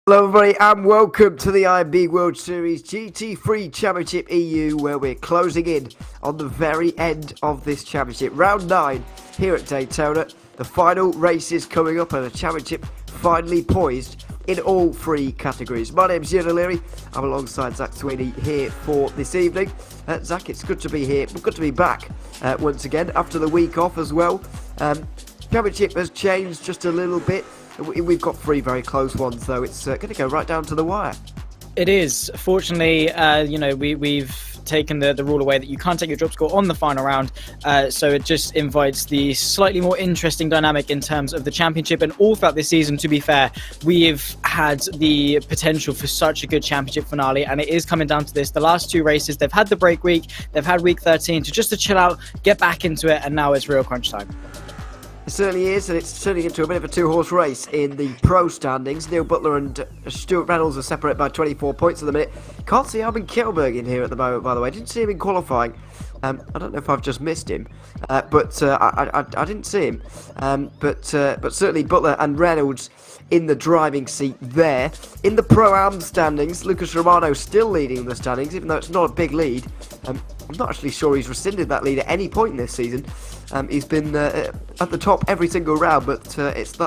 Hello everybody and welcome to the IMB World Series GT3 Championship EU, where we're closing in on the very end of this championship. Round 9 here at Daytona. The final race is coming up and a championship finally poised in all 3 categories. My name's Ian O'Leary. I'm alongside Zach Sweeney here for this evening. Zach, it's good to be here. We're good to be back once again after the week off as well. Championship has changed just a little bit. We've got 3 very close ones, though. It's going to go right down to the wire. It is. Fortunately, we've taken the rule away that you can't take your drop score on the final round, so it just invites the slightly more interesting dynamic in terms of the championship. And all throughout this season, to be fair, we've had the potential for such a good championship finale, and it is coming down to this. The last 2 races, they've had the break week, they've had week 13 to chill out, get back into it, and now it's real crunch time. It certainly is, and it's turning into a bit of a 2-horse race in the pro standings. Neil Butler and Stuart Reynolds are separated by 24 points at the minute. Can't see Albin Kjellberg in here at the moment, by the way. Didn't see him in qualifying. I don't know if I've just missed him, but I didn't see him. But certainly Butler and Reynolds in the driving seat there. In the Pro-Am standings, Lucas Romano still leading the standings, even though it's not a big lead. I'm not actually sure he's rescinded that lead at any point in this season. He's been at the top every single round, but he's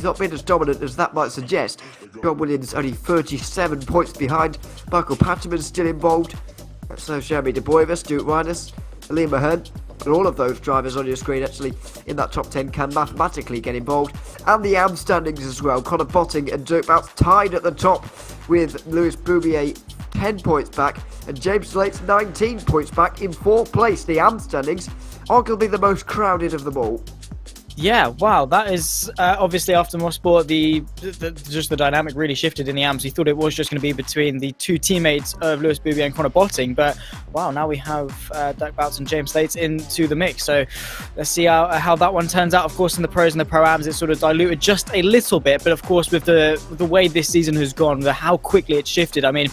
not been as dominant as that might suggest. John Williams only 37 points behind. Michael Patterman's still involved. So Jeremy De Boyver, Stuart Winers, Liam Mahern, and all of those drivers on your screen actually in that top 10 can mathematically get involved. And the AM standings as well. Connor Botting and Dirk Boutz tied at the top with Louis Boubier 10 points back and James Slate's 19 points back in 4th place. The AM standings arguably the most crowded of them all. Yeah, wow, that is obviously after Mosport, the dynamic really shifted in the AMs. You thought it was just going to be between the 2 teammates of Louis Boubier and Connor Botting, but wow, now we have Dirk Boutz and James Slates into the mix. So let's see how that one turns out. Of course, in the pros and the pro-ams, it's sort of diluted just a little bit, but of course, with the way this season has gone, how quickly it's shifted. I mean,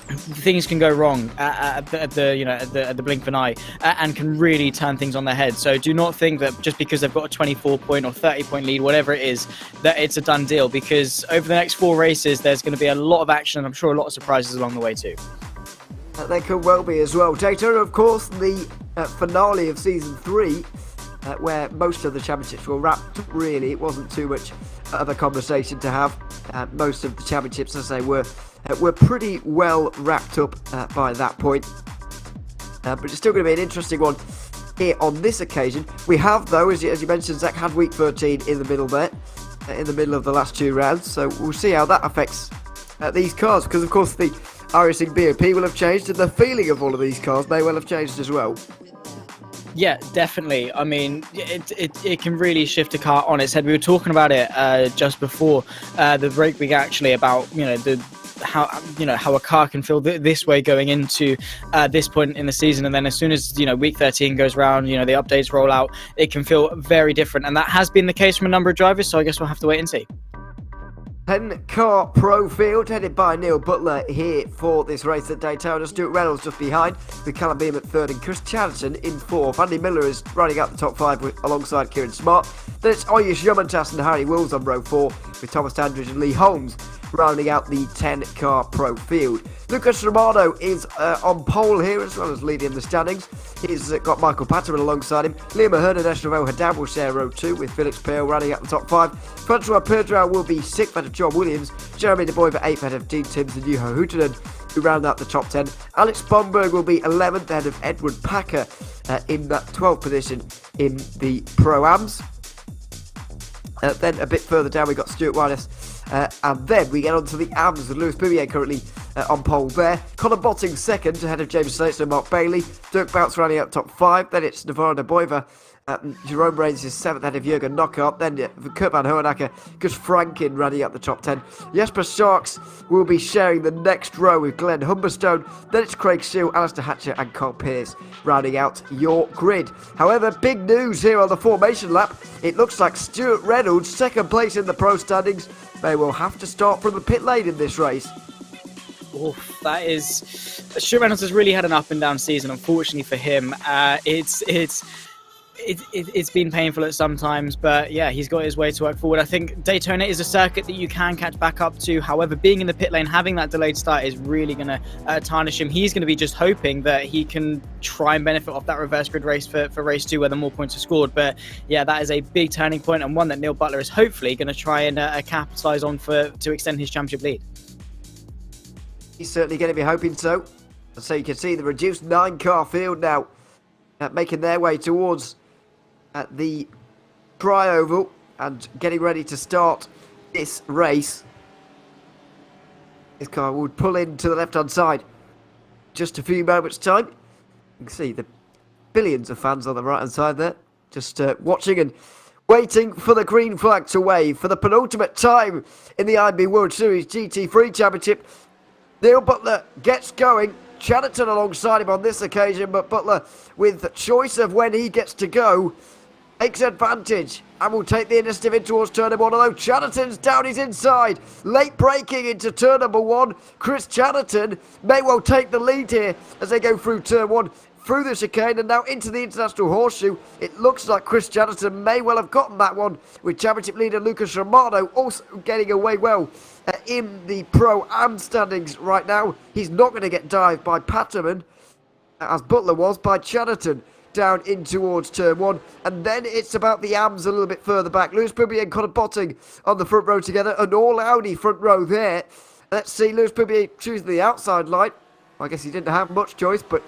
things can go wrong at the blink of an eye and can really turn things on their head. So do not think that just because they've got a 24-point or 30-point lead, whatever it is, that it's a done deal, because over the next 4 races, there's going to be a lot of action, and I'm sure a lot of surprises along the way too. There could well be as well. Daytona, of course, the finale of Season 3, where most of the championships were wrapped up, really. It wasn't too much of a conversation to have. Most of the championships, as I say, were pretty well wrapped up by that point. But it's still going to be an interesting one here on this occasion. We have, though, as you mentioned, Zach, had week 13 in the middle there, in the middle of the last 2 rounds. So we'll see how that affects these cars, because, of course, the iRacing BOP will have changed, and the feeling of all of these cars may well have changed as well. Yeah, definitely. I mean, it can really shift a car on its head. We were talking about it just before the break week, actually, about how a car can feel this way going into this point in the season, and then as soon as week 13 goes round, the updates roll out, it can feel very different, and that has been the case from a number of drivers. So I guess we'll have to wait and see. 10-car pro field headed by Neil Butler here for this race at Daytona. Stuart Reynolds just behind, with Callum Beam at third and Chris Chatterton in fourth. Andy Miller is riding out the top five alongside Kieran Smart. Then it's Oyush Yamantas and Harry Wills on row four, with Thomas Dandridge and Lee Holmes rounding out the 10-car pro field. Lucas Romano is on pole here, as well as leading the standings. He's got Michael Patterman alongside him. Liam Ahern and Eshravel Haddad will share row 2, with Felix Pale rounding out the top 5. Francois Perdreau will be 6th ahead of John Williams. Jeremy De Boy for 8th ahead of Dean Timms and Juho Huutonen, who round out the top 10. Alex Bomberg will be 11th ahead of Edward Packer in that 12th position in the Pro-Ams. Then a bit further down we got Stuart Wireless, and then we get on to the AMS with Lewis Bouvier currently on pole there. Conor Botting second ahead of James Slater and Mark Bailey. Dirk Bounce rounding out top 5. Then it's Navarro de Boiva. Jerome Reigns is 7th ahead of Jurgen Knockout. Then Kurt Van Hohenacker, Gus Franken rounding out the top 10. Jesper Sharks will be sharing the next row with Glenn Humberstone. Then it's Craig Seal, Alistair Hatcher and Carl Pearce rounding out your grid. However, big news here on the formation lap. It looks like Stuart Reynolds, second place in the pro standings, may well have to start from the pit lane in this race. Oof, that is... Stuart Reynolds has really had an up and down season, unfortunately for him. It's been painful at some times, but yeah, he's got his way to work forward. I think Daytona is a circuit that you can catch back up to. However, being in the pit lane, having that delayed start is really going to tarnish him. He's going to be just hoping that he can try and benefit off that reverse grid race for race 2, where the more points are scored. But yeah, that is a big turning point, and one that Neil Butler is hopefully going to try and capitalise on to extend his championship lead. He's certainly going to be hoping so. So you can see the reduced 9-car field now making their way towards the Tri-Oval and getting ready to start this race. This car would pull in to the left-hand side just a few moments' time. You can see the billions of fans on the right-hand side there, just watching and waiting for the green flag to wave for the penultimate time in the IMB World Series GT3 Championship. Neil Butler gets going. Chatterton alongside him on this occasion, but Butler, with the choice of when he gets to go, takes advantage and will take the initiative in towards turn number 1, although Chatterton's down his inside. Late braking into turn number 1. Chris Chatterton may well take the lead here as they go through turn 1, through the chicane and now into the International Horseshoe. It looks like Chris Chatterton may well have gotten that one, with championship leader Lucas Romano also getting away well in the Pro-Am standings right now. He's not going to get dived by Patterman, as Butler was by Chatterton, down in towards turn 1, and then it's about the AMS a little bit further back. Lewis Bouvier and Conor Botting on the front row together, an all Audi front row there. Let's see Lewis Bouvier choosing the outside line. I guess he didn't have much choice, but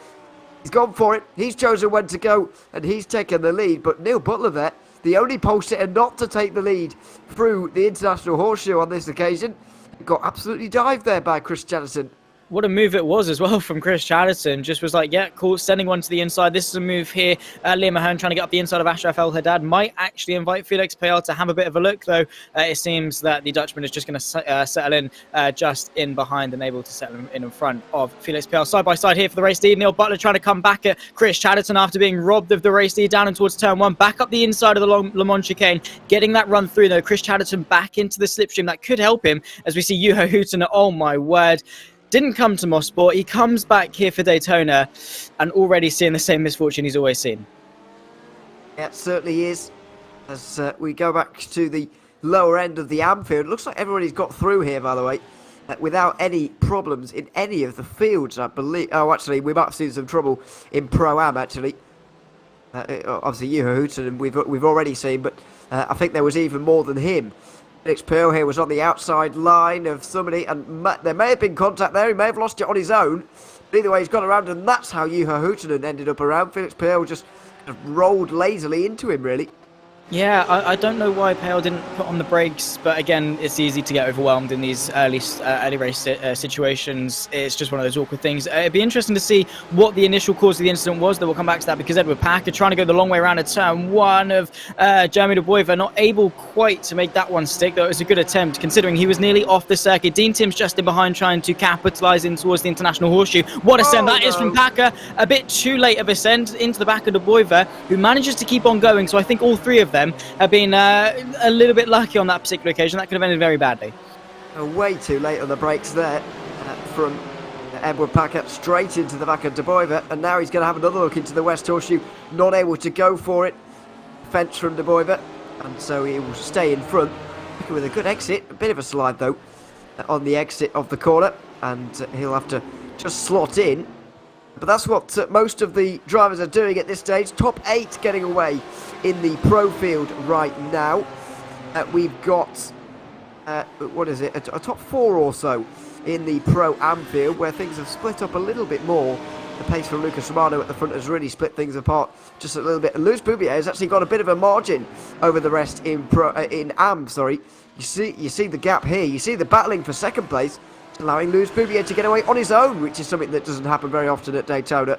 he's gone for it. He's chosen when to go, and he's taken the lead. But Neil Butler there, the only pole sitter not to take the lead through the International Horseshoe on this occasion, got absolutely dived there by Chris Chatterton. What a move it was as well from Chris Chatterton. Just was like, yeah, cool, sending one to the inside. This is a move here. Liam Ahern trying to get up the inside of Ashraf El Haddad. Might actually invite Felix Payal to have a bit of a look, though. It seems that the Dutchman is just going to settle in just in behind and able to settle in front of Felix Payal. Side by side here for the race lead. Neil Butler trying to come back at Chris Chatterton after being robbed of the race lead down and towards turn 1. Back up the inside of the Le Mans chicane. Getting that run through, though. Chris Chatterton back into the slipstream. That could help him as we see Juho Huutonen. Oh, my word. Didn't come to Mosport. He comes back here for Daytona and already seeing the same misfortune he's always seen. Yeah, it certainly is. As we go back to the lower end of the Amfield, looks like everybody's got through here, by the way, without any problems in any of the fields, I believe. Oh, actually, we might have seen some trouble in Pro-Am, actually. Obviously, Juho Huutonen we've already seen, but I think there was even more than him. Felix Payal here was on the outside line of somebody, and there may have been contact there. He may have lost it on his own. But either way, he's got around, and that's how Juho Huutonen ended up around. Felix Payal just kind of rolled lazily into him, really. Yeah, I don't know why Pale didn't put on the brakes, but again, it's easy to get overwhelmed in these early race situations. It's just one of those awkward things. It'd be interesting to see what the initial cause of the incident was, though we'll come back to that because Edward Packer trying to go the long way around at turn one of Jeremy De Boyver, not able quite to make that one stick, though it was a good attempt considering he was nearly off the circuit. Dean Timms just in behind trying to capitalise in towards the International Horseshoe. What a send that is from Packer. A bit too late of a send into the back of De Boyver, who manages to keep on going, so I think all three of them have been a little bit lucky on that particular occasion. That could have ended very badly. Way too late on the brakes there from Edward Packer straight into the back of De Boyver, and now he's going to have another look into the West Horseshoe, not able to go for it. Fence from De Boyver, and so he will stay in front with a good exit. A bit of a slide though on the exit of the corner, and he'll have to just slot in. But that's what most of the drivers are doing at this stage. Top 8 getting away in the pro field right now. We've got, what is it, a top 4 or so in the pro-am field, where things have split up a little bit more. The pace from Lucas Romano at the front has really split things apart just a little bit. And Lewis Boubier has actually got a bit of a margin over the rest in am. Sorry, you see the gap here. You see the battling for second place, allowing Lewis Boubier to get away on his own, which is something that doesn't happen very often at Daytona.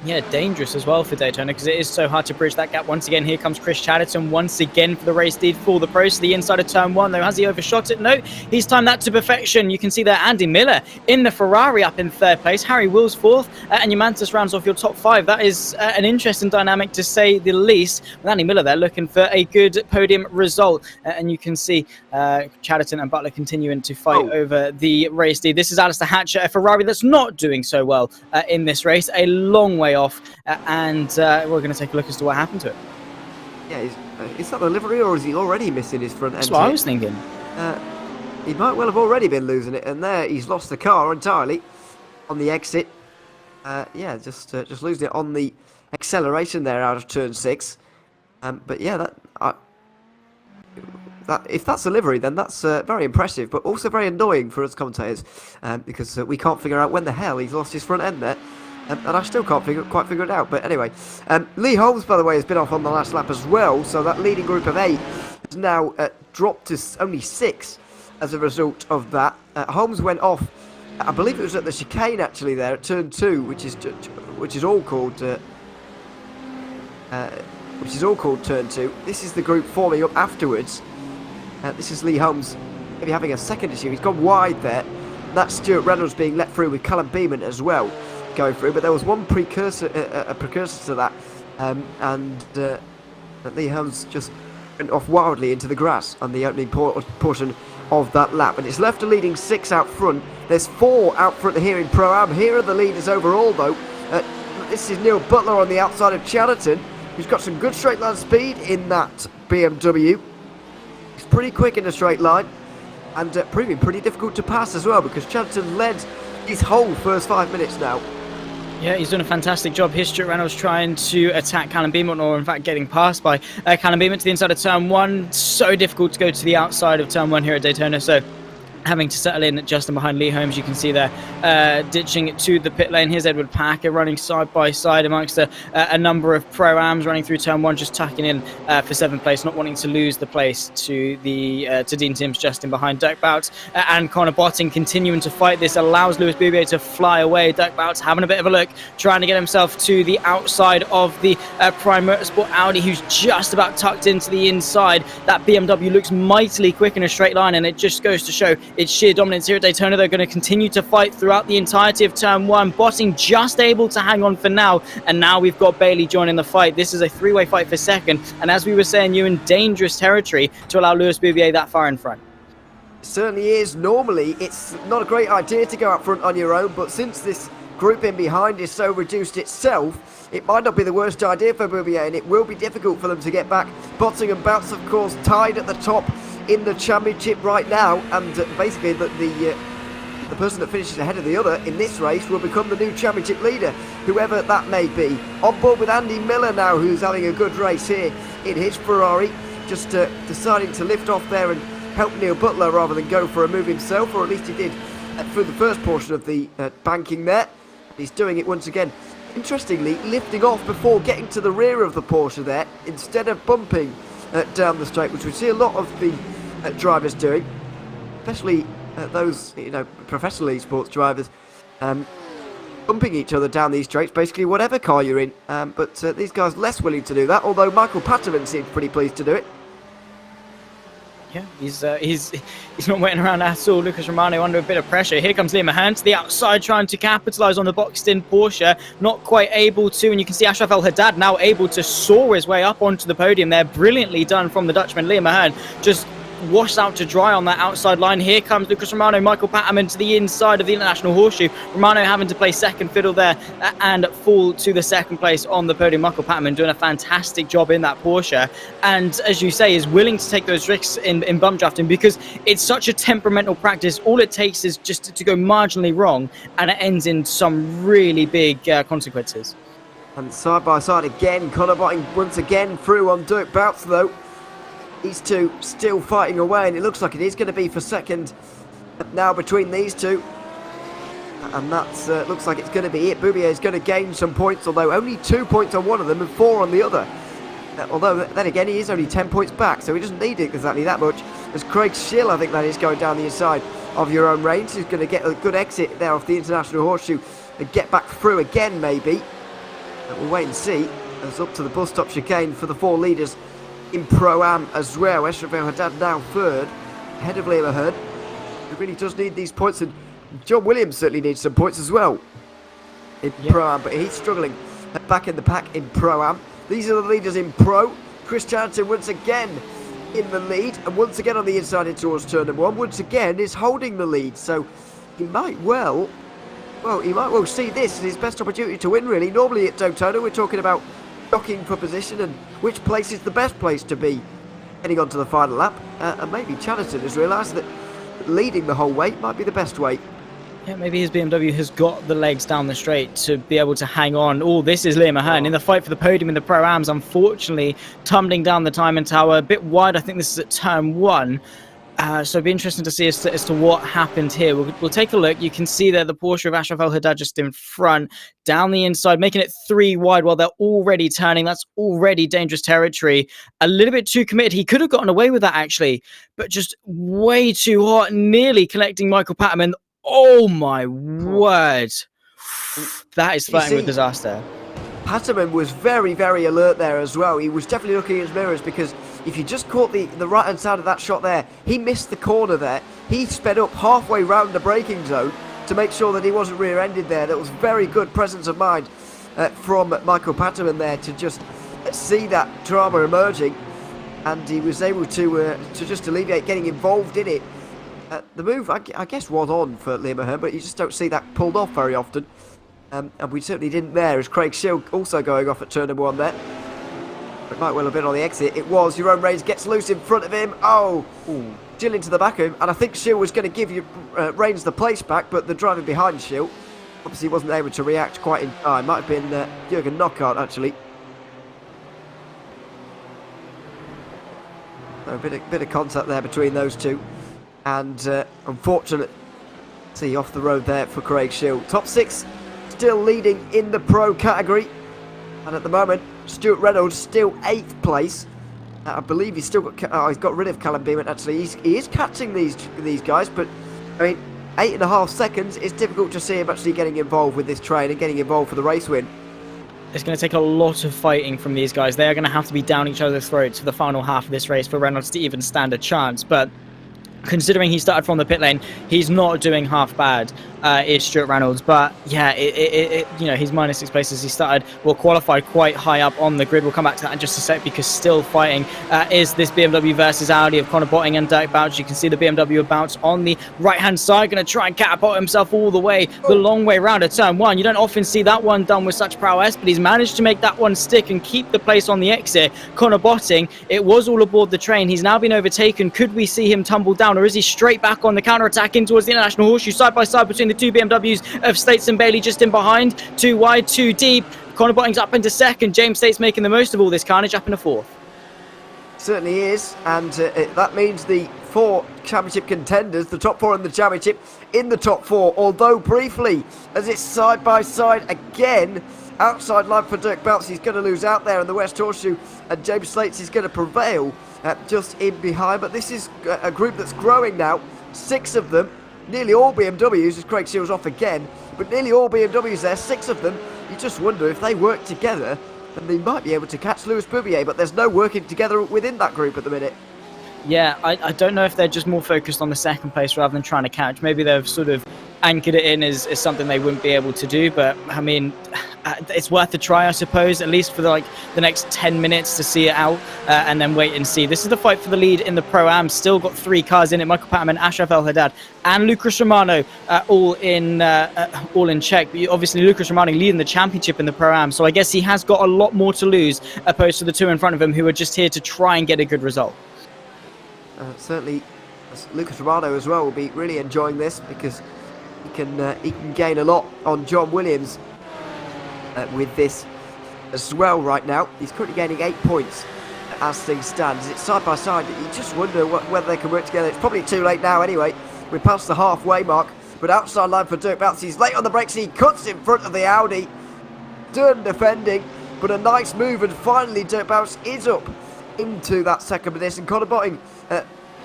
Yeah, dangerous as well for Daytona because it is so hard to bridge that gap. Once again, here comes Chris Chatterton once again for the race lead for the pros to the inside of turn one. Though, has he overshot it? No, he's timed that to perfection. You can see there Andy Miller in the Ferrari up in third place. Harry Wills fourth, and Mantis rounds off your top 5. That is an interesting dynamic to say the least. With Andy Miller there looking for a good podium result, and you can see Chatterton and Butler continuing to fight over the race lead. This is Alistair Hatcher, a Ferrari that's not doing so well in this race. A long way off, and we're going to take a look as to what happened to it. Yeah, is that the livery, or is he already missing his front end? That's what I was thinking. He might well have already been losing it, and there he's lost the car entirely on the exit. Yeah, just losing it on the acceleration there out of turn 6. But yeah, if that's a livery, then that's very impressive, but also very annoying for us commentators, because we can't figure out when the hell he's lost his front end there. And I still can't quite figure it out. But anyway, Lee Holmes, by the way, has been off on the last lap as well. So that leading group of 8 has now dropped to only 6 as a result of that. Holmes went off, I believe it was at the chicane actually there at turn 2, which is all called turn 2. This is the group forming up afterwards. This is Lee Holmes maybe having a second issue. He's gone wide there. That's Stuart Reynolds being let through with Callum Beeman as well going through, but there was one precursor to that, and Lee Holmes just went off wildly into the grass on the opening portion of that lap, and it's left a leading 6 out front. There's 4 out front here in Pro-Am. Here are the leaders overall though. This is Neil Butler on the outside of Chatterton, who's got some good straight line speed in that BMW. He's pretty quick in a straight line, and proving pretty difficult to pass as well, because Chatterton led his whole first 5 minutes now. Yeah, he's done a fantastic job here. Stuart Reynolds trying to attack Callum Beeman, or in fact getting passed by Callum Beeman to the inside of turn 1. So difficult to go to the outside of turn 1 here at Daytona, so having to settle in just in behind Lee Holmes. You can see there ditching it to the pit lane. Here's Edward Packer running side by side amongst a number of pro-ams running through turn 1, just tucking in for 7th place, not wanting to lose the place to Dean Timms just in behind. Dirk Bout and Connor Botting continuing to fight. This allows Lewis Boubier to fly away. Dirk Bout having a bit of a look, trying to get himself to the outside of the Prime Motorsport Audi, who's just about tucked into the inside. That BMW looks mightily quick in a straight line, and it just goes to show it's sheer dominance here at Daytona. They're going to continue to fight throughout the entirety of turn 1. Botting just able to hang on for now, and now we've got Bailey joining the fight. This is a 3-way fight for second, and as we were saying, you're in dangerous territory to allow Lewis Boubier that far in front. It certainly is. Normally, it's not a great idea to go out front on your own, but since this group in behind is so reduced itself, it might not be the worst idea for Boubier, and it will be difficult for them to get back. Botting and Bounce, of course, tied at the top in the championship right now, and basically the person that finishes ahead of the other in this race will become the new championship leader, whoever that may be. On board with Andy Miller now, who's having a good race here in his Ferrari, just deciding to lift off there and help Neil Butler rather than go for a move himself, or at least he did through the first portion of the banking there. He's doing it once again, interestingly lifting off before getting to the rear of the Porsche there, instead of bumping down the straight, which we see a lot of the drivers doing, especially those, you know, professional esports drivers, bumping each other down these straights, basically whatever car you're in. But these guys less willing to do that, although Michael Patterman seems pretty pleased to do it. Yeah, he's not waiting around at all. Lucas Romano under a bit of pressure. Here comes Liam Mahan to the outside, trying to capitalise on the boxed-in Porsche. Not quite able to, and you can see Ashraf El Haddad now able to soar his way up onto the podium there. Brilliantly done from the Dutchman. Liam Mahan just washed out to dry on that outside line. Here comes Lucas Romano, Michael Patterman to the inside of the International Horseshoe. Romano having to play second fiddle there and fall to the second place on the podium. Michael Patterman doing a fantastic job in that Porsche, and as you say, is willing to take those risks in bump drafting, because it's such a temperamental practice. All it takes is just to go marginally wrong, and it ends in some really big consequences. And side by side again, Connor Botting once again through on Dirk Bouts though. These two still fighting away, and it looks like it is going to be for second now between these two. And that looks like it's going to be it. Boubier is going to gain some points, although only 2 points on one of them and 4 on the other. Although, then again, he is only 10 points back, so he doesn't need it exactly that much. As Craig Schill, I think that is, going down the inside of your own range. He's going to get a good exit there off the International Horseshoe and get back through again, maybe. But we'll wait and see. It's up to the bus stop chicane for the 4 leaders in Pro-Am as well. Ashraf El Haddad now third, ahead of Liam Mahan. He really does need these points, and John Williams certainly needs some points as well in Pro-Am, but he's struggling back in the pack in Pro-Am. These are the leaders in Pro. Chris Jansen once again in the lead, and once again on the inside in towards turn number 1, once again is holding the lead, so he might well see this as his best opportunity to win, really. Normally at Daytona we're talking about jockeying for position and which place is the best place to be heading on to the final lap, and maybe Chatterton has realised that leading the whole way might be the best way. Yeah, maybe his BMW has got the legs down the straight to be able to hang on. Oh, this is Liam Mahan in the fight for the podium in the Pro-Ams, unfortunately tumbling down the timing tower a bit wide. I think this is at turn 1. So it'd be interesting to see as to what happened here. We'll take a look. You can see there the Porsche of Ashraf El Haddad just in front, down the inside, making it 3 wide while they're already turning. That's already dangerous territory. A little bit too committed. He could have gotten away with that, actually, but just way too hot, nearly collecting Michael Patterman. Oh, my word. That is flirting with disaster. Patterman was very, very alert there as well. He was definitely looking at his mirrors, because if you just caught the right-hand side of that shot there, he missed the corner there. He sped up halfway round the braking zone to make sure that he wasn't rear-ended there. That was very good presence of mind from Michael Patterman there to just see that drama emerging, and he was able to just alleviate getting involved in it. The move, I guess, was on for Liam Mahan, but you just don't see that pulled off very often. And we certainly didn't there, as Craig Schill also going off at turn number 1 there. It might well have been on the exit. It was. Jerome Reigns gets loose in front of him. Oh, Schill into the back of him. And I think Schill was going to give you Reigns the place back, but the driver behind Schill obviously wasn't able to react quite in time. Might have been Jürgen Knockout, actually. So a bit of contact there between those two. And unfortunate, see, off the road there for Craig Schill. Top 6 still leading in the Pro category. And at the moment, Stuart Reynolds still 8th place. I believe he's still got, he's got rid of Callum Beeman, actually. He is catching these guys, but I mean, 8.5 seconds, it's difficult to see him actually getting involved with this train and getting involved for the race win. It's going to take a lot of fighting from these guys. They are going to have to be down each other's throats for the final half of this race for Reynolds to even stand a chance, but considering he started from the pit lane, he's not doing half bad, is Stuart Reynolds. But yeah, you know, he's -6 places. He started, well, qualified quite high up on the grid. We'll come back to that in just a sec, because still fighting is this BMW versus Audi of Connor Botting and Dirk Bouts. You can see the BMW of Bouts on the right-hand side, going to try and catapult himself all the way, the long way round at turn 1. You don't often see that one done with such prowess, but he's managed to make that one stick and keep the place on the exit. Connor Botting, it was all aboard the train. He's now been overtaken. Could we see him tumble down, or is he straight back on the counter-attack in towards the International Horseshoe, side by side between the 2 BMWs of States and Bailey just in behind? 2 wide, 2 deep. Connor Botting's up into 2nd. James States making the most of all this carnage, up into 4th. Certainly is, and that means the 4 championship contenders, the top 4 in the championship, in the top 4, although briefly, as it's side by side again. Outside line for Dirk Bounce, he's going to lose out there in the West Horseshoe, and James Slates is going to prevail just in behind. But this is a group that's growing now, 6 of them, nearly all BMWs, as Craig Seals off again, but nearly all BMWs there, 6 of them. You just wonder if they work together, then they might be able to catch Lewis Boubier, but there's no working together within that group at the minute. Yeah, I don't know if they're just more focused on the second place rather than trying to catch. Maybe they've sort of anchored it in as something they wouldn't be able to do. But, I mean, it's worth a try, I suppose, at least for the next 10 minutes to see it out and then wait and see. This is the fight for the lead in the Pro-Am. Still got 3 cars in it. Michael Patterman, Ashraf El Haddad and Lucas Romano all in check. But obviously, Lucas Romano leading the championship in the Pro-Am. So I guess he has got a lot more to lose opposed to the 2 in front of him who are just here to try and get a good result. Certainly, Lucas Romano as well will be really enjoying this because he can gain a lot on John Williams with this as well right now. He's currently gaining 8 points as things stand. It's side by side. You just wonder whether they can work together. It's probably too late now anyway. We're past the halfway mark, but outside line for Dirk Bounce. He's late on the brakes. He cuts in front of the Audi. Done defending, but a nice move, and finally Dirk Bounce is up into that second position. Conor Botting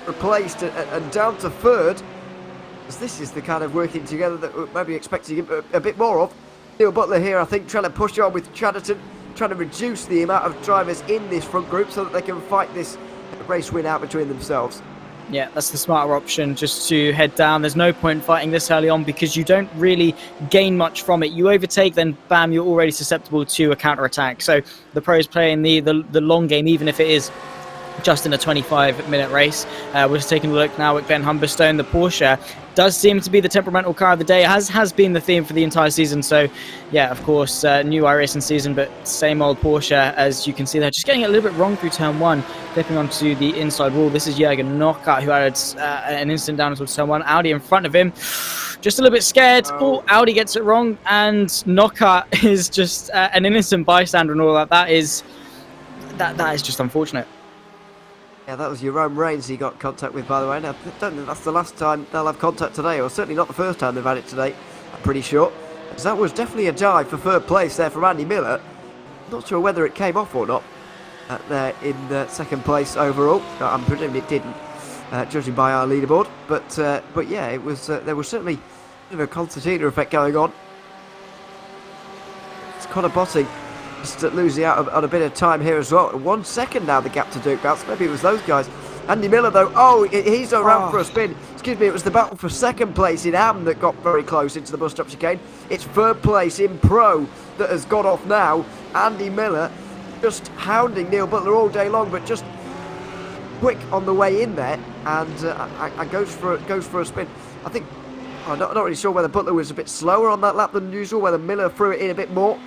replaced and down to third, as this is the kind of working together that we're maybe expecting a bit more of. Neil Butler here, I think, trying to push on with Chatterton, trying to reduce the amount of drivers in this front group so that they can fight this race win out between themselves. Yeah, that's the smarter option, just to head down. There's no point fighting this early on because you don't really gain much from it. You overtake, then bam, you're already susceptible to a counter-attack. So the pros playing the long game, even if it is just in a 25-minute race. We're just taking a look now at Glenn Humberstone. The Porsche does seem to be the temperamental car of the day, has been the theme for the entire season. So yeah, of course, new iRacing season, but same old Porsche, as you can see there, just getting it a little bit wrong through turn 1, flipping onto the inside wall. This is Jürgen Knockout, who had an instant down towards turn 1. Audi in front of him, just a little bit scared. Oh, Audi gets it wrong, and Knockout is just an innocent bystander and all that. That is just unfortunate. Yeah, that was Jerome Reigns he got contact with, by the way. Now, I don't think that's the last time they'll have contact today, or certainly not the first time they've had it today, I'm pretty sure. Because that was definitely a dive for third place there from Andy Miller. Not sure whether it came off or not there in the second place overall. I'm presuming it didn't, judging by our leaderboard. But yeah, it was. There was certainly a bit of a concertina effect going on. It's Conor Botting just losing out on a bit of time here as well. 1 second now the gap to Dirk Bounce. Maybe it was those guys. Andy Miller though, oh, he's around for a spin. Excuse me, it was the battle for second place in Am that got very close into the bus stop chicane. It's third place in Pro that has got off now. Andy Miller just hounding Neil Butler all day long, but just quick on the way in there, and goes for a spin. I think I'm not really sure whether Butler was a bit slower on that lap than usual, whether Miller threw it in a bit more.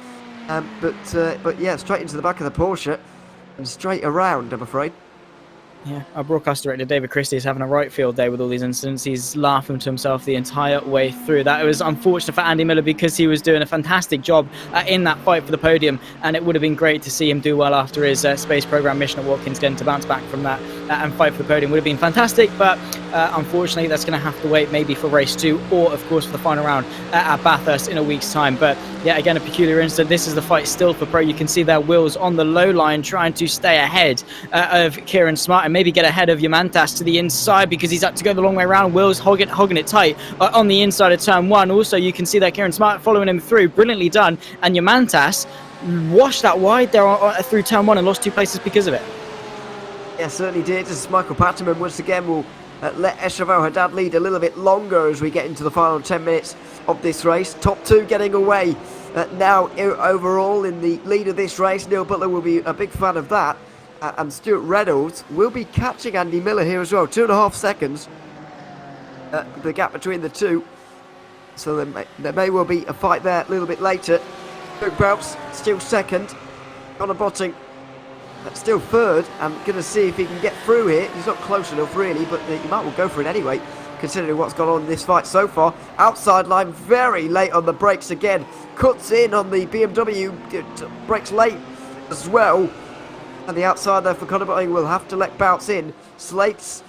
But yeah, straight into the back of the Porsche and straight around, I'm afraid. Yeah, our broadcast director, David Christie, is having a right field day with all these incidents. He's laughing to himself the entire way through. That was unfortunate for Andy Miller because he was doing a fantastic job in that fight for the podium, and it would have been great to see him do well after his space program mission at Watkins, getting to bounce back from that and fight for the podium. Would have been fantastic, but unfortunately that's going to have to wait maybe for race 2 or, of course, for the final round at Bathurst in a week's time. But yeah, again, a peculiar incident. This is the fight still for Pro. You can see their wheels on the low line trying to stay ahead of Kieran Smart and maybe get ahead of Yamantas to the inside because he's had to go the long way around. Will's hogging it tight on the inside of turn 1. Also, you can see that Kieran Smart following him through. Brilliantly done. And Yamantas washed that wide there through turn 1 and lost 2 places because of it. Yeah, certainly did. As Michael Patterman once again will let Ashraf El Haddad lead a little bit longer as we get into the final 10 minutes of this race. Top 2 getting away now overall in the lead of this race. Neil Butler will be a big fan of that. And Stuart Reynolds will be catching Andy Miller here as well. 2.5 seconds. The gap between the two. So there may well be a fight there a little bit later. Dirk Bounce still second. Conor Botting still third. I'm going to see if he can get through here. He's not close enough really, but he might well go for it anyway, considering what's gone on in this fight so far. Outside line, very late on the brakes again. Cuts in on the BMW, brakes late as well. And the outside there for Connor Botting will have to let Bounce in. Slates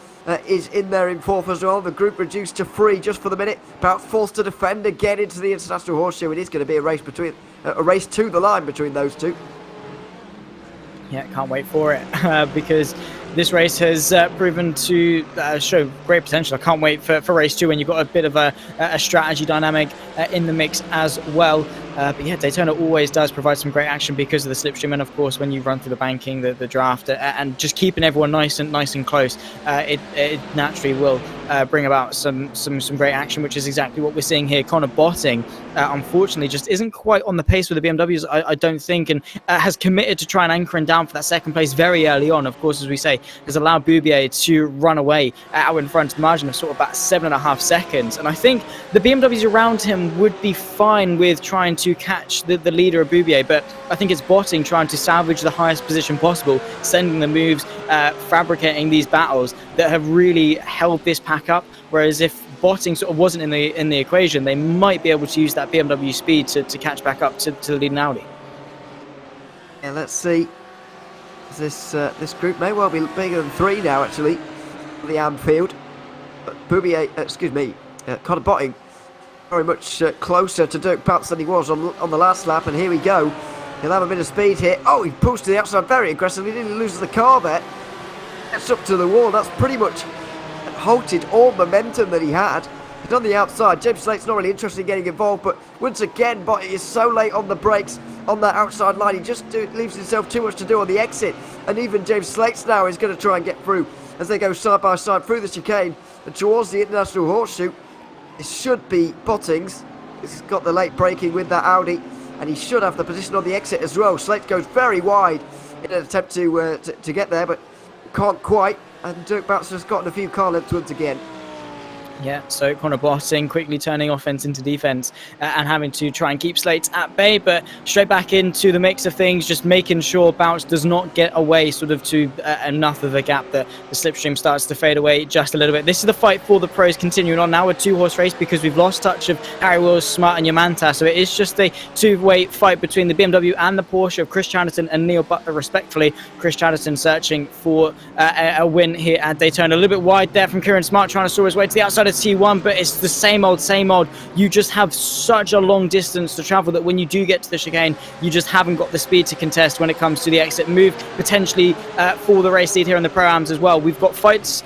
is in there in fourth as well. The group reduced to 3 just for the minute. Bounce forced to defend again into the International Horseshoe. It is going to be a race between a race to the line between those two. Yeah, can't wait for it because this race has proven to show great potential. I can't wait for race 2 when you've got a bit of a strategy dynamic in the mix as well. But yeah, Daytona always does provide some great action because of the slipstream, and of course when you run through the banking, the draft, and just keeping everyone nice and close, it naturally will bring about some great action, which is exactly what we're seeing here. Connor Botting, unfortunately, just isn't quite on the pace with the BMWs, I don't think, and has committed to try and anchor him down for that second place very early on. Of course, as we say, has allowed Boubier to run away out in front, margin of sort of about 7.5 seconds. And I think the BMWs around him would be fine with trying to catch the leader of Boubier, but I think it's Botting trying to salvage the highest position possible, sending the moves, fabricating these battles that have really held this pack up. Whereas if Botting sort of wasn't in the equation, they might be able to use that BMW speed to catch back up to the leading Audi. Yeah, let's see. This group may well be bigger than 3 now, actually, for the Anfield. But Boubier, Connor Botting, very much closer to Dirk Bounce than he was on the last lap. And here we go. He'll have a bit of speed here. Oh, he pulls to the outside very aggressively. He didn't lose the car there. Gets up to the wall. That's pretty much halted all momentum that he had. He's on the outside. James Slate's not really interested in getting involved, but once again, Botting is so late on the brakes on that outside line. He just leaves himself too much to do on the exit. And even James Slate's now is going to try and get through as they go side by side through the chicane and towards the International Horseshoe. It should be Botting's. He's got the late braking with that Audi, and he should have the position on the exit as well. Slate goes very wide in an attempt to get there, but can't quite. And Dirk Bounce has gotten a few car lengths once again. Yeah, so Connor Botting quickly turning offense into defense and having to try and keep Slate at bay, but straight back into the mix of things, just making sure Bounce does not get away sort of to enough of a gap that the slipstream starts to fade away just a little bit. This is the fight for the pros continuing on now, a 2-horse race, because we've lost touch of Harry Wills, Smart and Yamanta, so it is just a 2-way fight between the BMW and the Porsche of Chris Chatterton and Neil Butler respectively. Chris Chatterton searching for a win here at Daytona. A little bit wide there from Kieran Smart, trying to saw his way to the outside of T1, but it's the same old. You just have such a long distance to travel that when you do get to the chicane, you just haven't got the speed to contest when it comes to the exit move, potentially for the race lead here in the Pro-Ams as well. We've got fights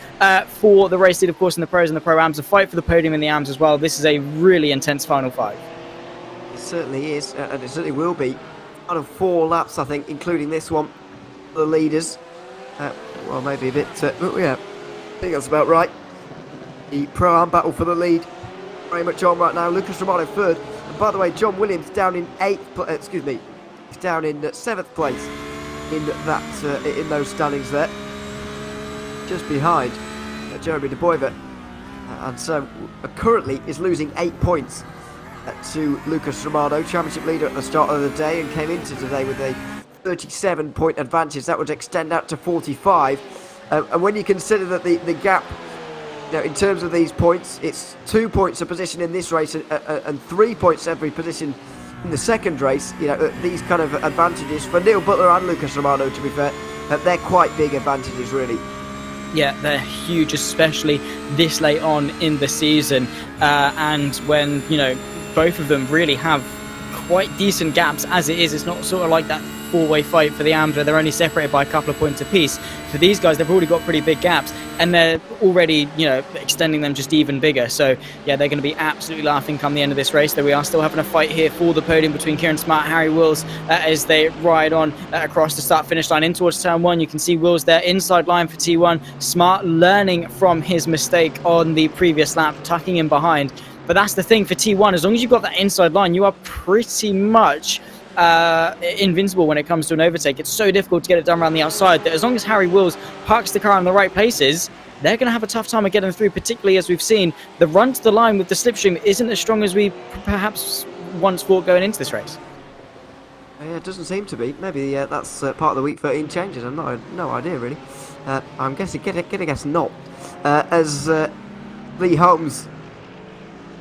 for the race lead, of course, in the Pros and the Pro-Ams, a fight for the podium in the Ams as well. This is a really intense final fight. It certainly is, and it certainly will be. Out of 4 laps, I think, including this one, the leaders. Well, maybe a bit, yeah, I think that's about right. The Pro-Am battle for the lead very much on right now. Lucas Romano third, and by the way, John Williams down in 8th. He's down in 7th place in those standings there, just behind Jeremy De Boyver, and so currently is losing 8 points to Lucas Romano, championship leader at the start of the day, and came into today with a 37-point advantage. That would extend out to 45, and when you consider that the gap, in terms of these points, it's 2 points a position in this race and 3 points every position in the second race. These kind of advantages for Neil Butler and Lucas Romano, to be fair, they're quite big advantages, really. Yeah, they're huge, especially this late on in the season, and when both of them really have quite decent gaps as it is. It's not sort of like that 4-way fight for the AMs where they're only separated by a couple of points apiece. For these guys, they've already got pretty big gaps, and they're already, extending them just even bigger. So, yeah, they're going to be absolutely laughing come the end of this race. Though we are still having a fight here for the podium between Kieran Smart and Harry Wills as they ride on across the start-finish line in towards turn 1. You can see Wills there inside line for T1. Smart learning from his mistake on the previous lap, tucking in behind. But that's the thing for T1. As long as you've got that inside line, you are pretty much invincible when it comes to an overtake. It's so difficult to get it done around the outside that as long as Harry Wills parks the car in the right places, they're going to have a tough time of getting through, particularly as we've seen the run to the line with the slipstream isn't as strong as we perhaps once thought going into this race. Yeah, it doesn't seem to be. Maybe that's part of the week 13 changes. I've no idea really. I'm guessing, gonna guess not. As Lee Holmes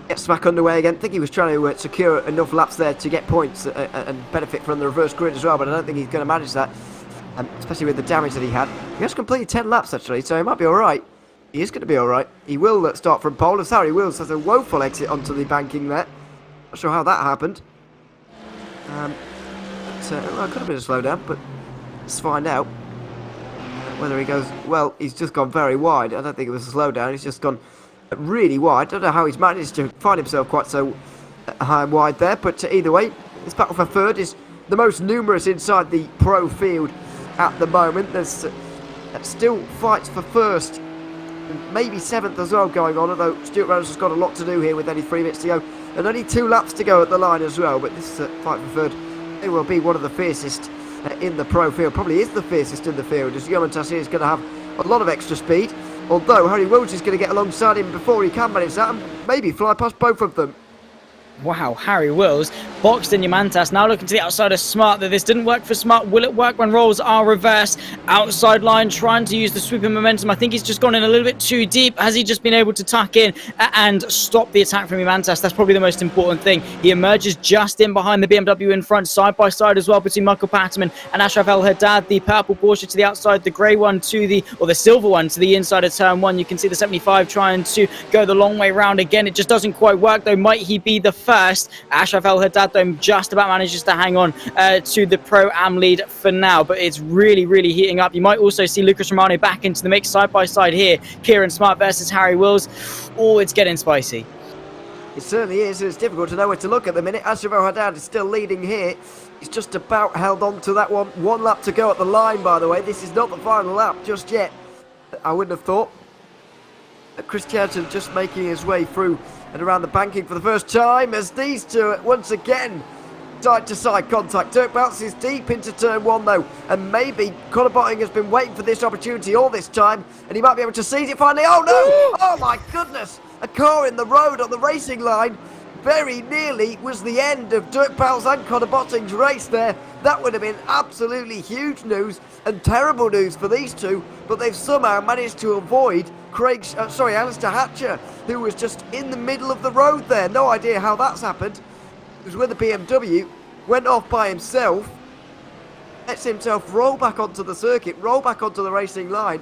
gets back underway again. I think he was trying to secure enough laps there to get points and benefit from the reverse grid as well, but I don't think he's going to manage that. especially with the damage that he had. He has completed 10 laps, actually, so he might be alright. He is going to be alright. He will start from pole, as Harry Wills has a woeful exit onto the banking there. Not sure how that happened. Well, it could have been a slowdown, but let's find out whether he goes... Well, he's just gone very wide. I don't think it was a slowdown. He's just gone really wide. I don't know how he's managed to find himself quite so high and wide there, but either way, this battle for third is the most numerous inside the pro field at the moment. There's still fights for first, maybe seventh as well going on, although Stuart Reynolds has got a lot to do here with only 3 minutes to go and only 2 laps to go at the line as well. But this fight for third, it will be one of the fiercest in the pro field, probably is the fiercest in the field, as Yomantas is going to have a lot of extra speed, although Harry Wills is going to get alongside him before he can manage that and maybe fly past both of them. Wow, Harry Wills boxed in Yomantas. Now looking to the outside of Smart. That this didn't work for Smart. Will it work when roles are reversed? Outside line trying to use the sweeping momentum. I think he's just gone in a little bit too deep. Has he just been able to tuck in and stop the attack from Yomantas? That's probably the most important thing. He emerges just in behind the BMW in front, side by side as well between Michael Patterman and Ashraf El Haddad. The purple Porsche to the outside, the grey one to the, or the silver one to the inside of turn 1. You can see the 75 trying to go the long way round again. It just doesn't quite work though. Might he be the first? Ashraf El Haddad though just about manages to hang on to the Pro-Am lead for now, but it's really heating up. You might also see Lucas Romano back into the mix side by side here. Kieran Smart versus Harry Wills. Oh, it's getting spicy. It certainly is, and it's difficult to know where to look at the minute. Ashraf El Haddad is still leading here. He's just about held on to that one. 1 lap to go at the line, by the way. This is not the final lap just yet, I wouldn't have thought. Chris Cheriton just making his way through and around the banking for the first time as these two once again side-to-side contact. Dirk bounces deep into turn 1 though, and maybe Conor Botting has been waiting for this opportunity all this time, and he might be able to seize it finally. Oh no! Oh my goodness! A car in the road on the racing line. Very nearly was the end of Dirk Powell's and Conor Botting's race there. That would have been absolutely huge news and terrible news for these two, but they've somehow managed to avoid Alistair Hatcher, who was just in the middle of the road there. No idea how that's happened. He was with the BMW, went off by himself, lets himself roll back onto the circuit, roll back onto the racing line,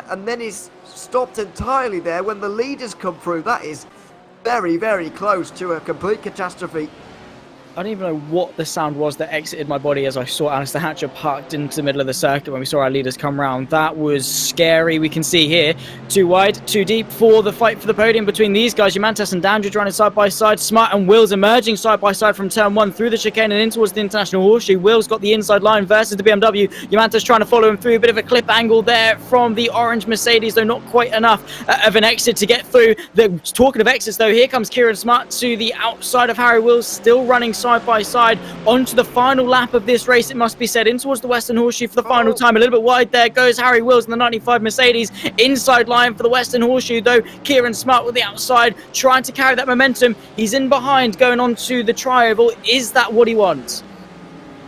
and then he's stopped entirely there when the leaders come through. That is very close to a complete catastrophe. I don't even know what the sound was that exited my body as I saw Alistair Hatcher parked into the middle of the circuit when we saw our leaders come round. That was scary. We can see here, too wide, too deep for the fight for the podium between these guys. Yomantas and Dandridge running side by side. Smart and Wills emerging side by side from turn 1 through the chicane and in towards the International Horseshoe. Wills got the inside line versus the BMW. Yomantas trying to follow him through. A bit of a clip angle there from the orange Mercedes, though not quite enough of an exit to get through. Talking of exits though, here comes Kieran Smart to the outside of Harry Wills, still running side by side onto the final lap of this race, it must be said, in towards the Western Horseshoe for the final time. A little bit wide there goes Harry Wills in the 95 Mercedes. Inside line for the Western Horseshoe though, Kieran Smart with the outside trying to carry that momentum. He's in behind going on to the tri-oval. Is that what he wants?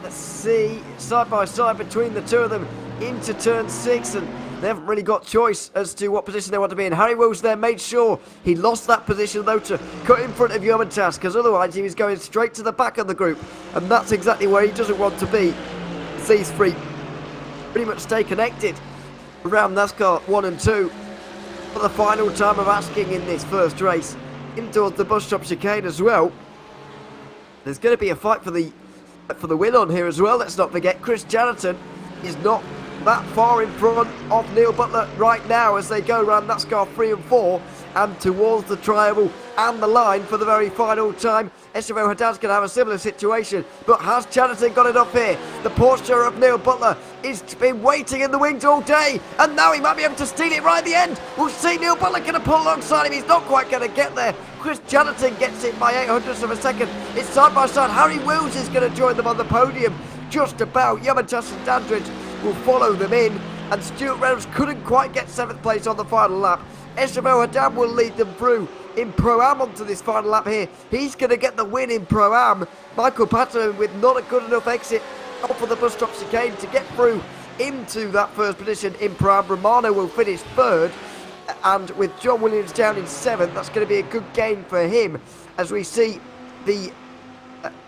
Let's see, side by side between the two of them into turn 6, and they haven't really got choice as to what position they want to be in. Harry Wills there made sure he lost that position though to cut in front of Yomantas, because otherwise he was going straight to the back of the group, and that's exactly where he doesn't want to be. These three pretty much stay connected around NASCAR 1 and 2 for the final time of asking in this first race, in towards the bus stop chicane as well. There's going to be a fight for the win on here as well. Let's not forget Chris Cheriton is not that far in front of Neil Butler right now as they go around NASCAR 3 and 4 and towards the tri-oval and the line for the very final time. Ashraf El Haddad's going to have a similar situation, but has Cheriton got it up here? The Porsche of Neil Butler has been waiting in the wings all day, and now he might be able to steal it right at the end. We'll see Neil Butler going to pull alongside him. He's not quite going to get there. Chris Cheriton gets it by 800ths of a second. It's side by side. Harry Wills is going to join them on the podium just about. Yomantas and Dandridge will follow them in, and Stuart Reynolds couldn't quite get 7th place on the final lap. Ashraf El Haddad will lead them through in Pro-Am onto this final lap here. He's going to get the win in Pro-Am. Michael Patterson with not a good enough exit off of the bus stop chicane to get through into that first position in Pro-Am. Romano will finish 3rd, and with John Williams down in 7th, that's going to be a good gain for him as we see the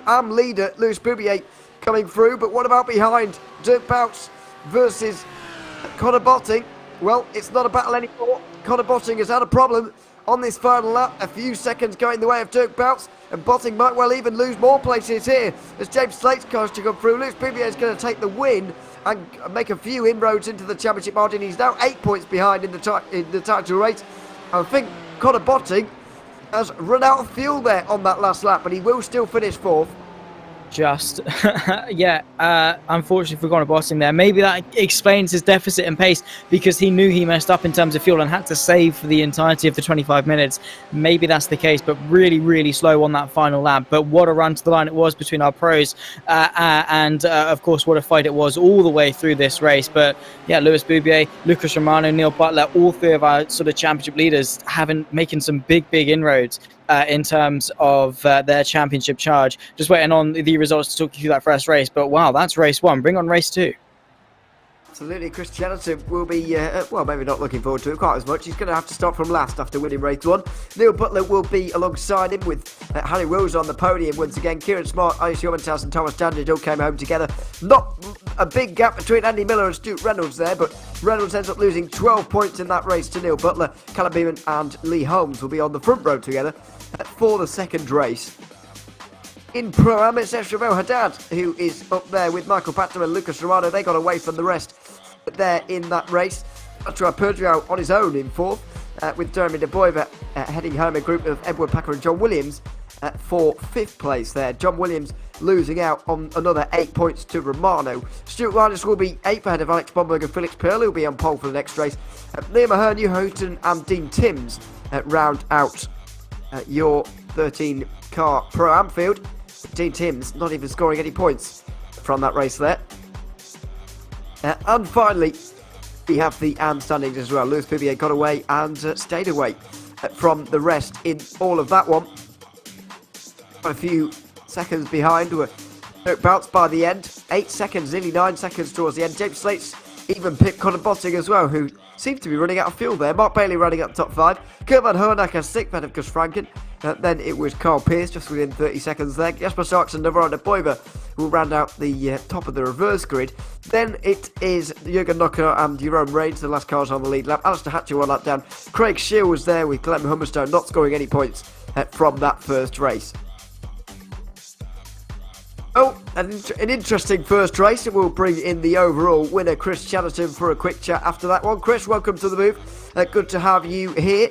AM leader Lewis Boubier coming through. But what about behind? Dirk Bouts versus Connor Botting. Well, it's not a battle anymore. Connor Botting has had a problem on this final lap. A few seconds going the way of Dirk Bounce, and Botting might well even lose more places here as James Slate's cars to come through. Lewis Bouvier is going to take the win and make a few inroads into the championship margin. He's now 8 points behind in the title race. I think Connor Botting has run out of fuel there on that last lap, but he will still finish 4th. Unfortunately for Connor Botting there. Maybe that explains his deficit in pace, because he knew he messed up in terms of fuel and had to save for the entirety of the 25 minutes. Maybe that's the case, but really, really slow on that final lap. But what a run to the line it was between our pros, and of course, what a fight it was all the way through this race. But yeah, Lewis Bouvier, Lucas Romano, Neil Butler, all three of our sort of championship leaders making some big inroads in terms of their championship charge. Just waiting on the results to talk you through that first race. But wow, that's race 1. Bring on race 2. Absolutely, Chris Chellerton will be, well, maybe not looking forward to it quite as much. He's going to have to start from last after winning race 1. Neil Butler will be alongside him with Harry Rose on the podium once again. Kieran Smart, Irish Yomantas and Thomas Dandridge all came home together. Not a big gap between Andy Miller and Stuart Reynolds there, but Reynolds ends up losing 12 points in that race to Neil Butler. Callum Beeman and Lee Holmes will be on the front row together for the second race. In Pro-Am, it's Esravel Haddad who is up there with Michael Patton and Lucas Romano. They got away from the rest there in that race. Arturo Perdriau on his own in 4th, with Jeremy De Boyver heading home, a group of Edward Packer and John Williams for 5th place there. John Williams losing out on another 8 points to Romano. Stuart Riders will be 8th ahead of Alex Bomberg and Felix Pearl, who will be on pole for the next race. Liam Ahern, Hugh Houghton and Dean Timms round out your 13 car Pro-Am field. Dean Timms not even scoring any points from that race there. And finally, we have the AM standings as well. Lewis Bouvier got away and stayed away from the rest in all of that one. A few seconds behind were bounced by the end. 8 seconds, nearly 9 seconds towards the end. James Slate's even pipped Connor Botting as well, who seems to be running out of fuel there. Mark Bailey running up top 5. Kurt Van Hoornacker 6th ahead of Gus Franken. Then it was Carl Pearce just within 30 seconds there. Jasper Starks and Navarro de Boyver will round out the top of the reverse grid. Then it is Jürgen Knocker and Jerome Reigns, the last cars on the lead lap. Alistair Hatcher one lap down. Craig Shear was there with Glenn Humberstone not scoring any points from that first race. Oh, an interesting first race, and we'll bring in the overall winner, Chris Chatterton, for a quick chat after that one. Chris, welcome to the booth. Good to have you here.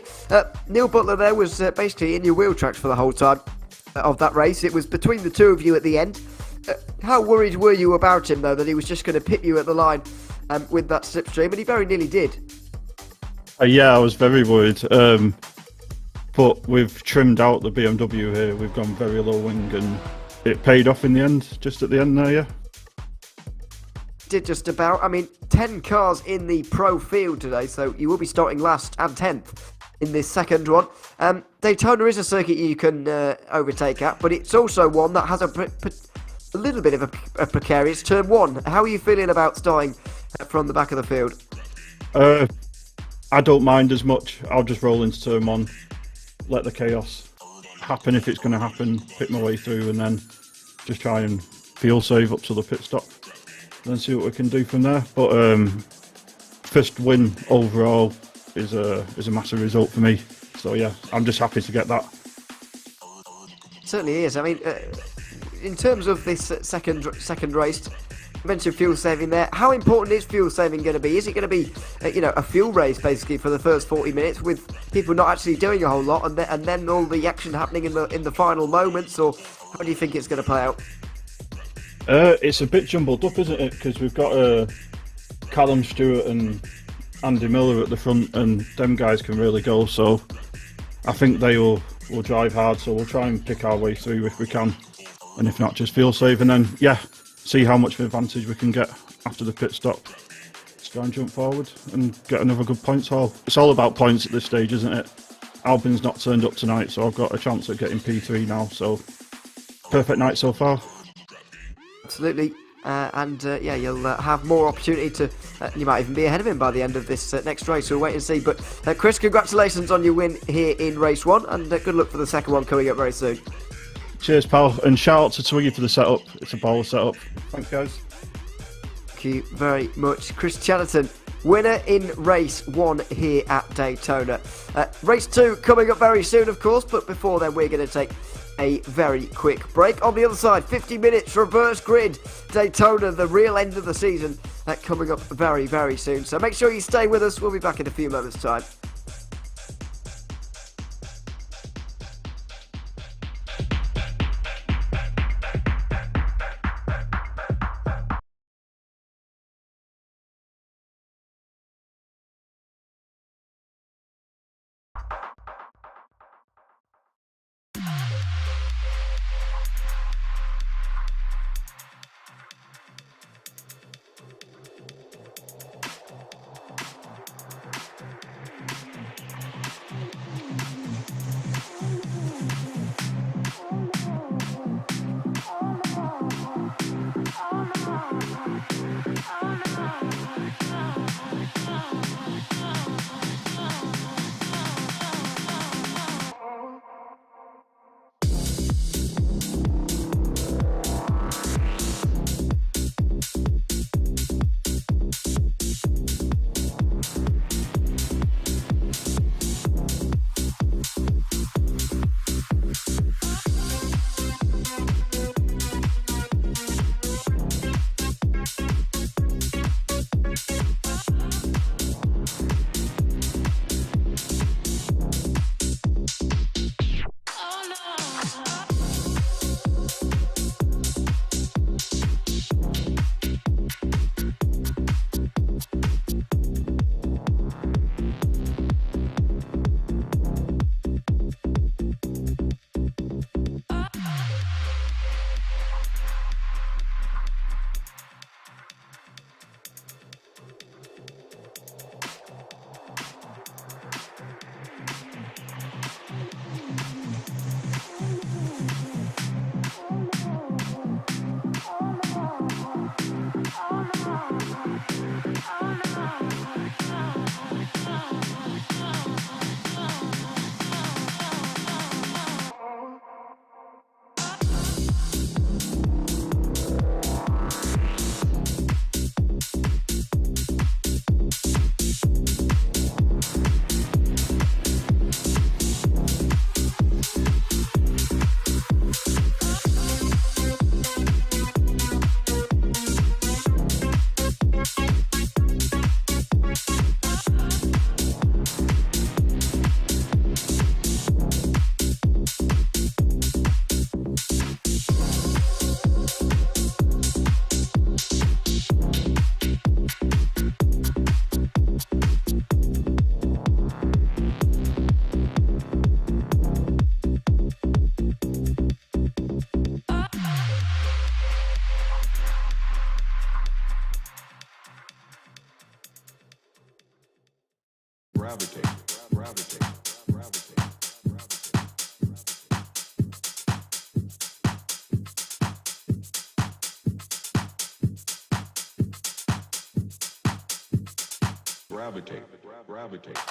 Neil Butler there was basically in your wheel tracks for the whole time of that race. It was between the two of you at the end. How worried were you about him, though, that he was just going to pit you at the line with that slipstream? And he very nearly did. Yeah, I was very worried. But we've trimmed out the BMW here. We've gone very low wing, and it paid off in the end, just at the end there, yeah. Did just about. I mean, 10 cars in the pro field today, so you will be starting last and 10th in this second one. Daytona is a circuit you can overtake at, but it's also one that has a little bit of a precarious turn 1. How are you feeling about starting from the back of the field? I don't mind as much. I'll just roll into turn 1, let the chaos happen if it's going to happen, pick my way through, and then just try and fuel save up to the pit stop, then see what we can do from there. But first win overall is a massive result for me, so yeah, I'm just happy to get that. It certainly is. I mean, in terms of this second race, you mentioned fuel saving there. How important is fuel saving going to be? Is it going to be a fuel race basically for the first 40 minutes with people not actually doing a whole lot, and then all the action happening in the final moments, or how do you think it's going to play out? It's a bit jumbled up, isn't it? Because we've got Callum Stewart and Andy Miller at the front, and them guys can really go. So I think they will drive hard. So we'll try and pick our way through if we can, and if not, just fuel save, and then see how much of an advantage we can get after the pit stop. Let's try and jump forward and get another good points haul. It's all about points at this stage, isn't it? Albin's not turned up tonight, so I've got a chance at getting P3 now. So perfect night so far. Absolutely. You'll have more opportunity to. You might even be ahead of him by the end of this next race. We'll wait and see. But Chris, congratulations on your win here in race 1, and good luck for the second one coming up very soon. Cheers, pal, and shout out to Twiggy for the setup. It's a baller setup. Thanks, guys. Thank you very much, Chris Chatterton. Winner in race 1 here at Daytona. Race 2 coming up very soon, of course, but before then we're going to take a very quick break. On the other side, 50 minutes reverse grid Daytona, the real end of the season, coming up very, very soon. So make sure you stay with us. We'll be back in a few moments' time. Gravitate.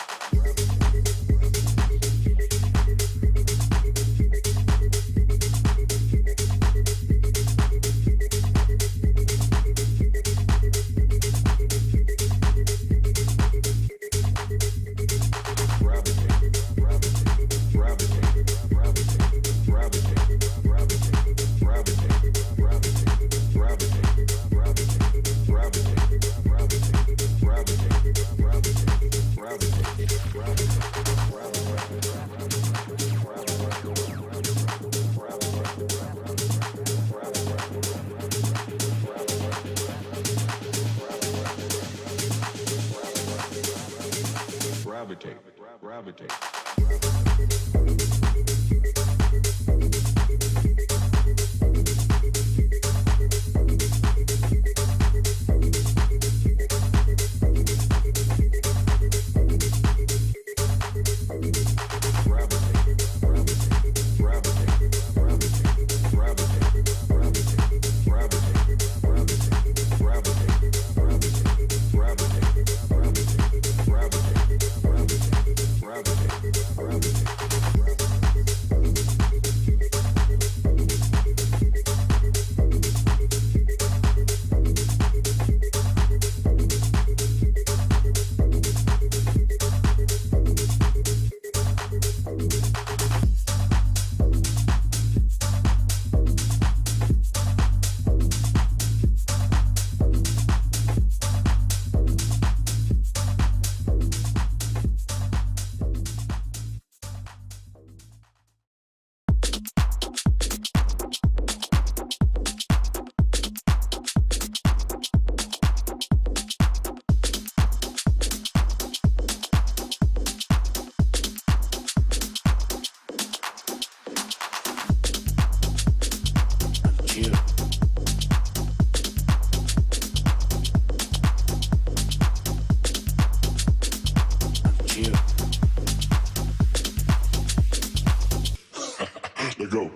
go.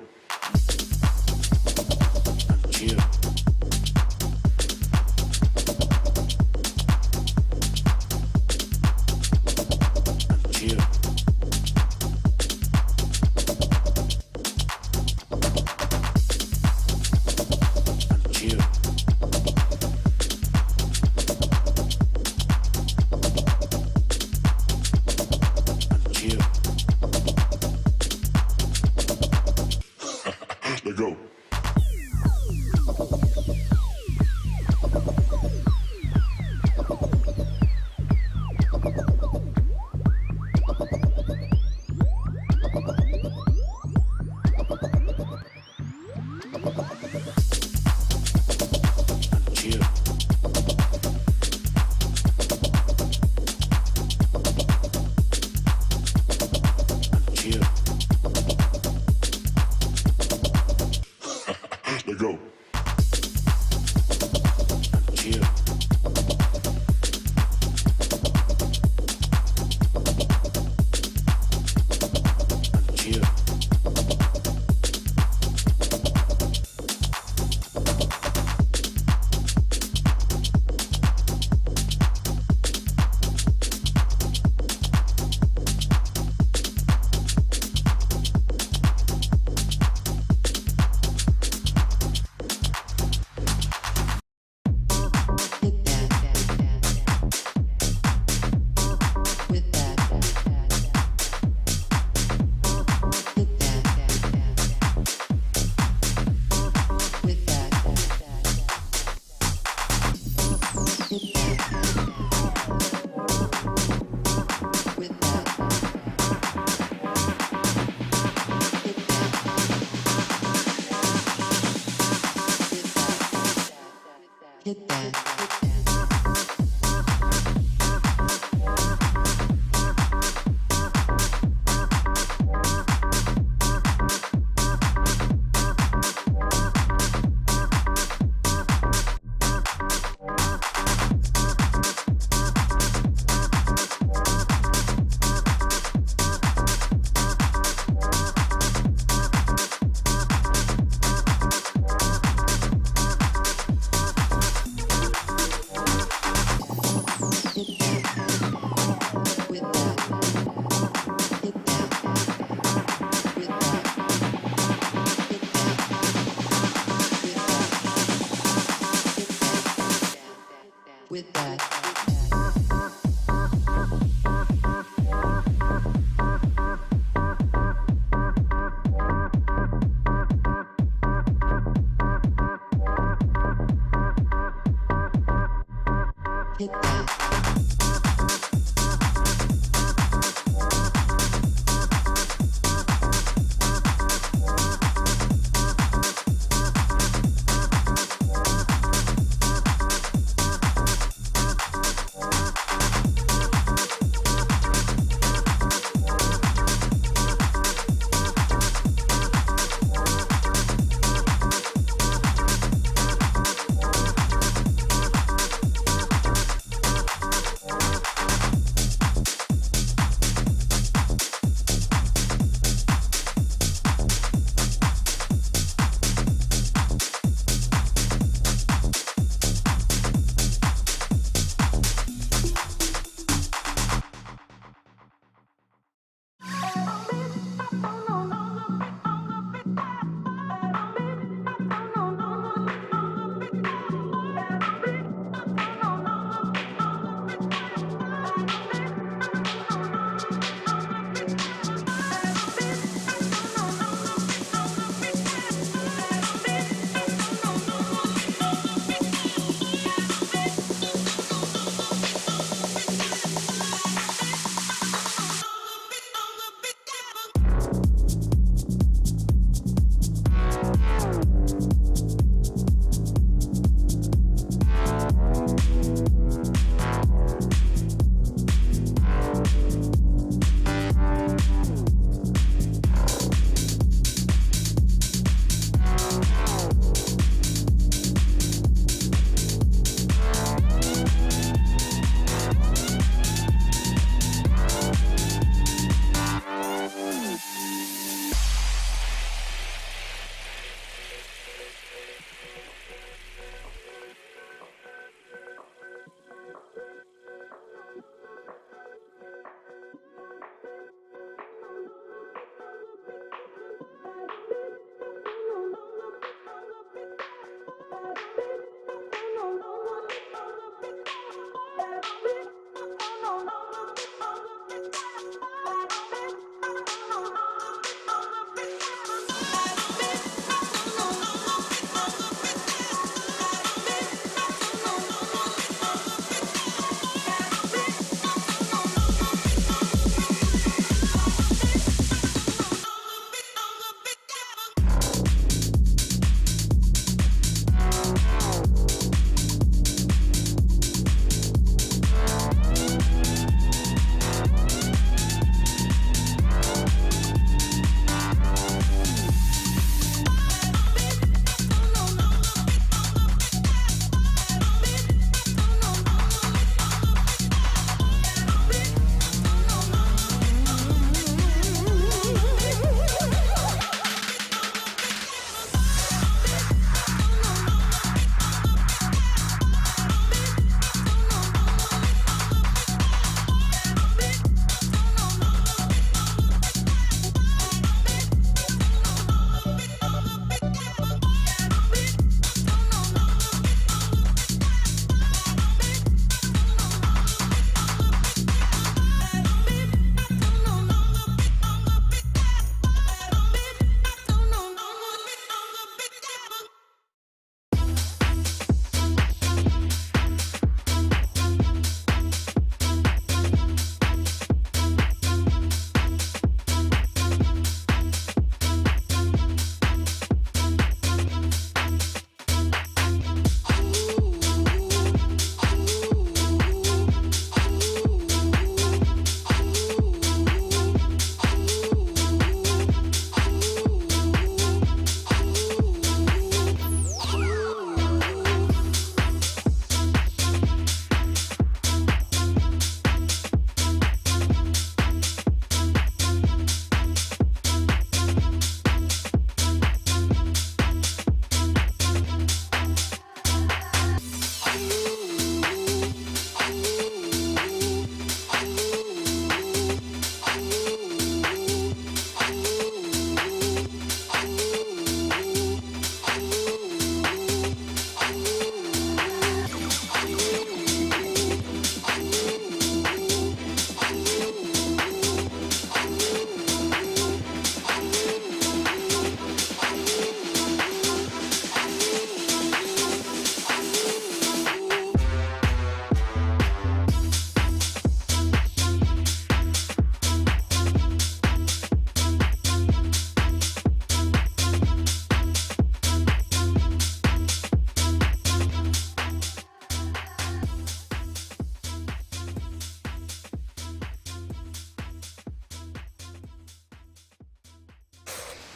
Chill. Chill. Chill. Chill.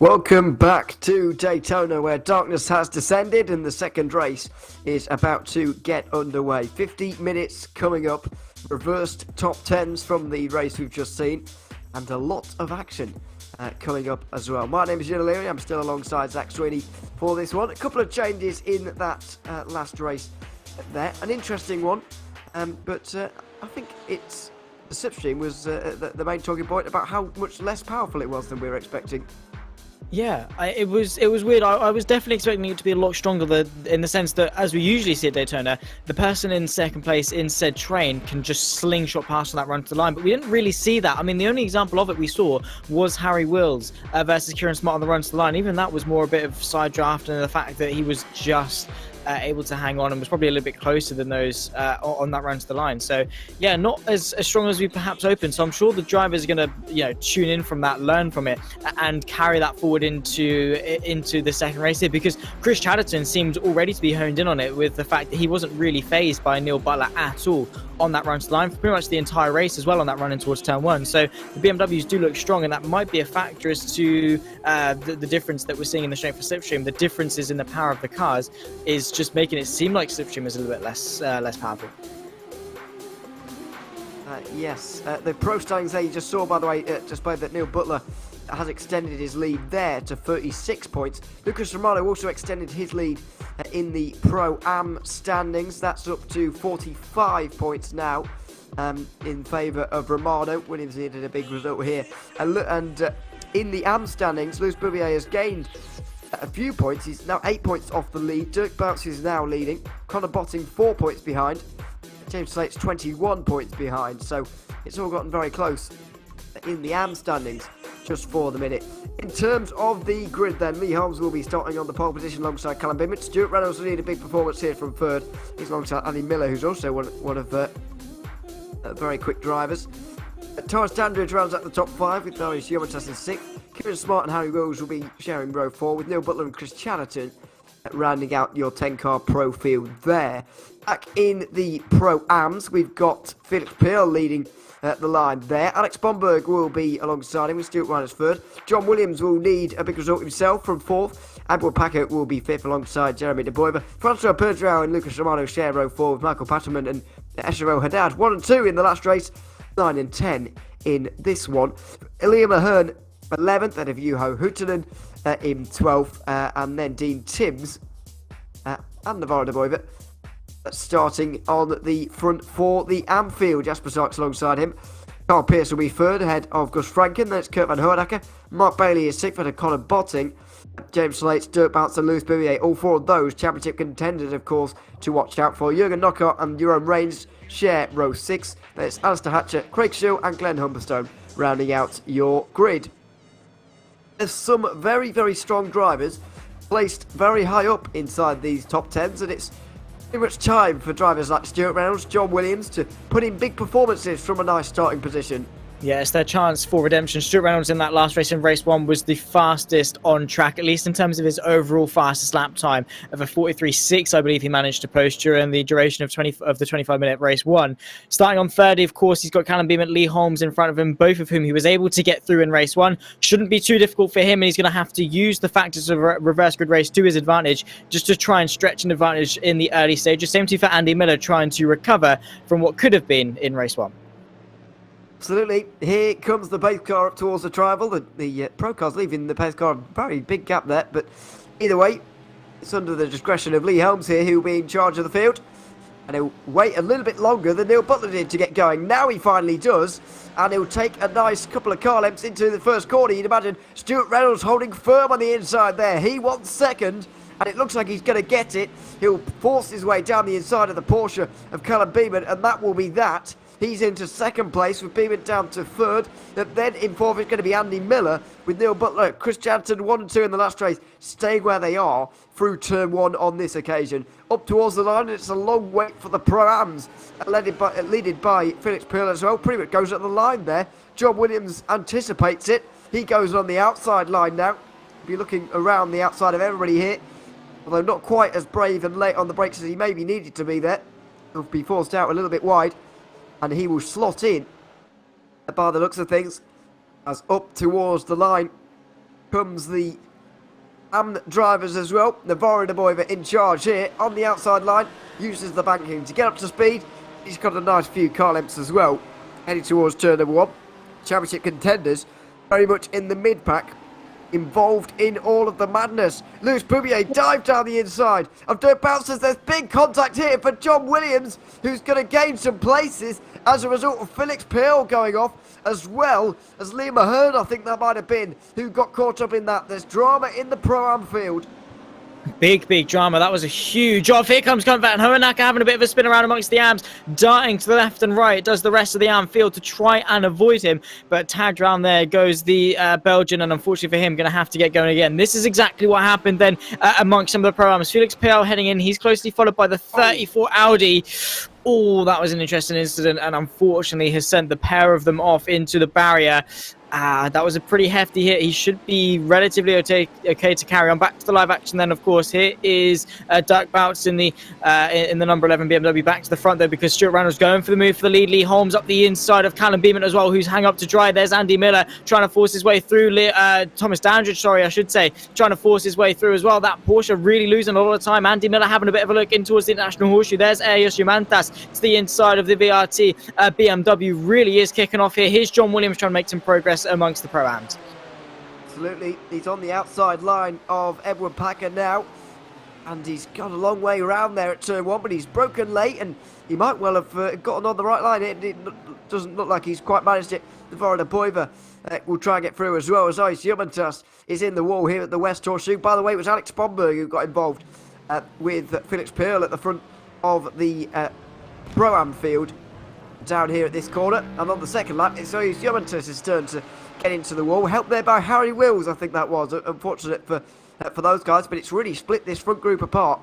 Welcome back to Daytona, where darkness has descended and the second race is about to get underway. 50 minutes coming up, reversed top 10s from the race we've just seen, and a lot of action coming up as well. My name is Ian O'Leary, I'm still alongside Zach Sweeney for this one. A couple of changes in that last race there, an interesting one, but I think it's the slipstream was the main talking point about how much less powerful it was than we were expecting. Yeah, it was weird. I was definitely expecting it to be a lot stronger in the sense that, as we usually see at Daytona, the person in second place in said train can just slingshot past on that run to the line, but we didn't really see that. I mean, the only example of it we saw was Harry Wills versus Kieran Smart on the run to the line. Even that was more a bit of side draft, and the fact that he was just able to hang on and was probably a little bit closer than those on that run to the line. So yeah, not as strong as we perhaps opened. So I'm sure the drivers are going to tune in from that, learn from it, and carry that forward into the second race here, because Chris Chatterton seemed already to be honed in on it with the fact that he wasn't really phased by Neil Butler at all on that run to the line for pretty much the entire race as well on that run in towards turn one. So the BMWs do look strong, and that might be a factor as to the difference that we're seeing in the strength for slipstream. The differences in the power of the cars is just making it seem like slipstream is a little bit less powerful. Yes, the pro standings there you just saw, by the way, displayed that Neil Butler has extended his lead there to 36 points. Lucas Romano also extended his lead in the Pro-Am standings. That's up to 45 points now in favour of Romano. Williams needed a big result here. And in the Am standings, Lewis Bouvier has gained a few points. He's now 8 points off the lead. Dirk Bounce is now leading. Connor Botting 4 points behind. James Slate's 21 points behind. So it's all gotten very close in the Am standings just for the minute. In terms of the grid then, Lee Holmes will be starting on the pole position alongside Callum Bimmett. Stuart Reynolds will need a big performance here from third. He's alongside Andy Miller, who's also one of very quick drivers. Torres Dandridge rounds out the top 5 with Darius Yomatas in 6th. Kieran Smart and Harry Wills will be sharing row 4 with Neil Butler and Chris Chatterton rounding out your 10-car pro field there. Back in the Pro-Ams, we've got Felix Pearl leading the line there. Alex Bomberg will be alongside him with Stuart Ryan as third. John Williams will need a big result himself from 4th. Edward Packard will be 5th alongside Jeremy De Boiver. Francois Perdrao and Lucas Romano share row 4 with Michael Patterman and Eshero Haddad. 1 and 2 in the last race, 9 and 10 in this one. Liam Ahern 11th, and of Juho Huutonen in 12th, and then Dean Timms and Navarro De Boiver starting on the front for the Amfield. Jasper Sykes alongside him. Carl Pearce will be third ahead of Gus Franken. Then it's Kurt Van Hoornacker. Mark Bailey is 6th and Connor Botting. James Slates, Dirk Bounce and Lewis Bouvier. All 4 of those championship contenders, of course, to watch out for. Jurgen Knockout and Jerome Rains share row 6. Then it's Alistair Hatcher, Craig Shill and Glenn Humberstone rounding out your grid. There's some very, very strong drivers placed very high up inside these top 10s, and it's pretty much time for drivers like Stuart Reynolds, John Williams to put in big performances from a nice starting position. Yeah, it's their chance for redemption. Stuart Reynolds in that last race, in race 1, was the fastest on track, at least in terms of his overall fastest lap time of a 43.6, I believe he managed to post during the duration of the 25-minute race 1. Starting on third, of course, he's got Callum Beam and Lee Holmes in front of him, both of whom he was able to get through in race 1. Shouldn't be too difficult for him, and he's going to have to use the factors of a reverse grid race to his advantage, just to try and stretch an advantage in the early stages. Same too for Andy Miller, trying to recover from what could have been in race 1. Absolutely. Here comes the pace car up towards the triangle. The pro car's leaving the pace car, a very big gap there. But either way, it's under the discretion of Lee Holmes here, who will be in charge of the field. And he'll wait a little bit longer than Neil Butler did to get going. Now he finally does. And he'll take a nice couple of car lengths into the first corner. You'd imagine Stuart Reynolds holding firm on the inside there. He wants second. And it looks like he's going to get it. He'll force his way down the inside of the Porsche of Callum Beeman. And that will be that. He's into second place with Beeman down to third. Then in fourth is going to be Andy Miller with Neil Butler, Chris Jansen 1 and 2 in the last race, staying where they are through turn 1 on this occasion. Up towards the line, it's a long wait for the Pro-Ams, led by Felix Pearl as well. Pretty much goes at the line there. John Williams anticipates it. He goes on the outside line now. Be looking around the outside of everybody here, although not quite as brave and late on the brakes as he maybe needed to be there. He'll be forced out a little bit wide. And he will slot in, by the looks of things, as up towards the line comes the drivers as well. Navarro de Boiva in charge here on the outside line. Uses the banking to get up to speed. He's got a nice few car lengths as well. Heading towards turn number 1. Championship contenders very much in the mid-pack. Involved in all of the madness. Lewis Poubier dive down the inside of Dirt Bouncers. There's big contact here for John Williams, who's going to gain some places as a result of Felix Pearl going off, as well as Liam Ahern, I think that might have been, who got caught up in that. There's drama in the Pro-Am field. Big drama. That was a huge off. Here comes Van Hohenacke having a bit of a spin around amongst the AMs, darting to the left and right. Does the rest of the AM field to try and avoid him, but tagged around there goes the Belgian, and unfortunately for him, going to have to get going again. This is exactly what happened then amongst some of the Pro-Ams. Felix Pearl heading in. He's closely followed by the 34 Audi. Oh, that was an interesting incident, and unfortunately has sent the pair of them off into the barrier. That was a pretty hefty hit. He should be relatively okay to carry on. Back to the live action then, of course. Here is Dirk Bouts in the number 11 BMW. Back to the front, though, because Stuart Reynolds going for the move for the lead. Lee Holmes up the inside of Callum Beeman as well, who's hung up to dry. There's Andy Miller trying to force his way through. Thomas Dandridge, sorry, I should say, trying to force his way through as well. That Porsche really losing a lot of time. Andy Miller having a bit of a look in towards the International Horseshoe. There's Arius Humantas to the inside of the VRT. BMW really is kicking off here. Here's John Williams trying to make some progress amongst the Pro-Ams. Absolutely. He's on the outside line of Edward Packer now, and he's got a long way around there at turn 1, but he's broken late, and he might well have gotten on the right line. It doesn't look like he's quite managed it. Navarro de Boiva will try and get through as well, as Ice Humantas is in the wall here at the West Horseshoe. By the way, it was Alex Bomberg who got involved with Felix Pearl at the front of the Pro-Am field down here at this corner, and on the second lap it's Ice Humantas' turn to get into the wall. Helped there by Harry Wills, I think that was. Unfortunate for those guys, but it's really split this front group apart.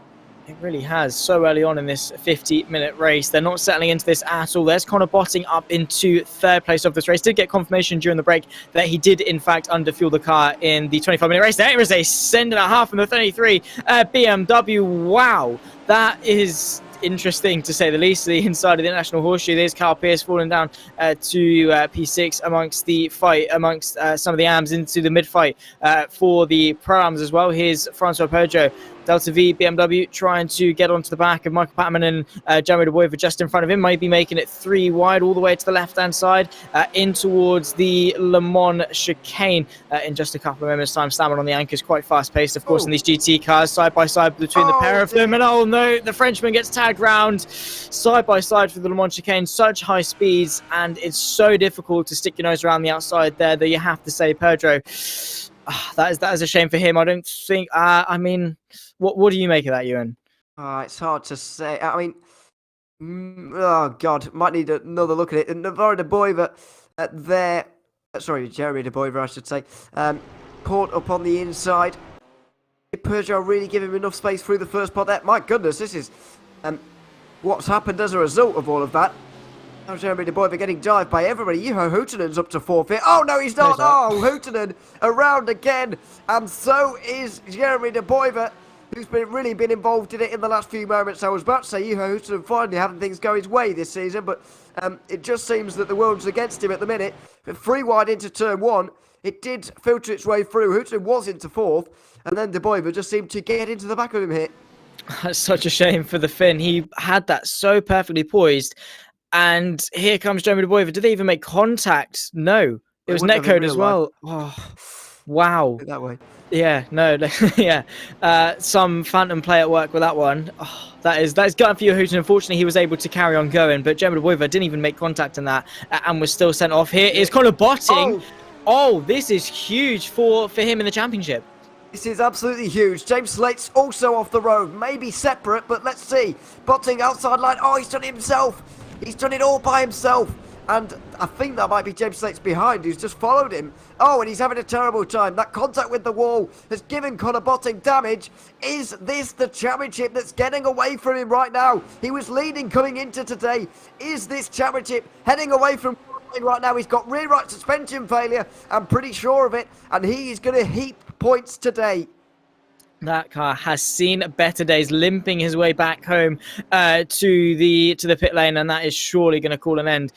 It really has. So early on in this 50-minute race, they're not settling into this at all. There's Connor Botting up into third place of this race. Did get confirmation during the break that he did, in fact, underfuel the car in the 25-minute race. There is a second and a half from the 33 BMW. Wow, that is interesting to say the least. The inside of the International Horseshoe. There's Carl Pearce falling down to P6 amongst the fight, amongst some of the AMs into the mid-fight for the Pro-Ams as well. Here's Francois Peugeot, Delta V BMW trying to get onto the back of Michael Patman, and Jeremy de Boiva just in front of him. Might be making it 3 wide all the way to the left-hand side in towards the Le Mans chicane in just a couple of moments' time. Slamming on the anchors, quite fast-paced, of course, in these GT cars, side-by-side between the pair of them. And oh no, the Frenchman gets tagged round side-by-side through the Le Mans chicane. Such high speeds, and it's so difficult to stick your nose around the outside there that you have to say Peugeot. That is a shame for him. I don't think. I mean, what do you make of that, Ewan? It's hard to say. I mean, oh god, might need another look at it. Navarro de Boiva there. Sorry, Jeremy de Boiva, I should say. Caught up on the inside. Did Peugeot really give him enough space through the first pot there? My goodness, this is what's happened as a result of all of that. Now Jeremy de Boiva getting dived by everybody. Juho Hootenen's up to forfeit. Oh no, he's not. Oh, Hootenen around again, and so is Jeremy de Boiva, who's really been involved in it in the last few moments. I was about to say Juho Hootenen finally having things go his way this season, but it just seems that the world's against him at the minute. But 3 wide into turn 1, it did filter its way through. Hootenen was into 4th, and then de Boiva just seemed to get into the back of him here. That's such a shame for the Finn. He had that so perfectly poised. And here comes Jeremy de Boiva. Did they even make contact? No. It was netcode as well. Oh, wow. That way. Yeah, no, yeah. Some phantom play at work with that one. Oh, that's gutting for you, Hooten. Unfortunately, he was able to carry on going, but Jeremy de Boiva didn't even make contact in that and was still sent off. Here is Connor Botting. Oh, this is huge for him in the championship. This is absolutely huge. James Slate's also off the road. Maybe separate, but let's see. Botting outside line. Oh, he's done it himself. He's done it all by himself. And I think that might be James Slate's behind, who's just followed him. Oh, and he's having a terrible time. That contact with the wall has given Connor Botting damage. Is this the championship that's getting away from him right now? He was leading coming into today. Is this championship heading away from him right now? He's got rear right suspension failure. I'm pretty sure of it. And he is going to heap points today. That car has seen better days, limping his way back home to the pit lane, and that is surely going to call an end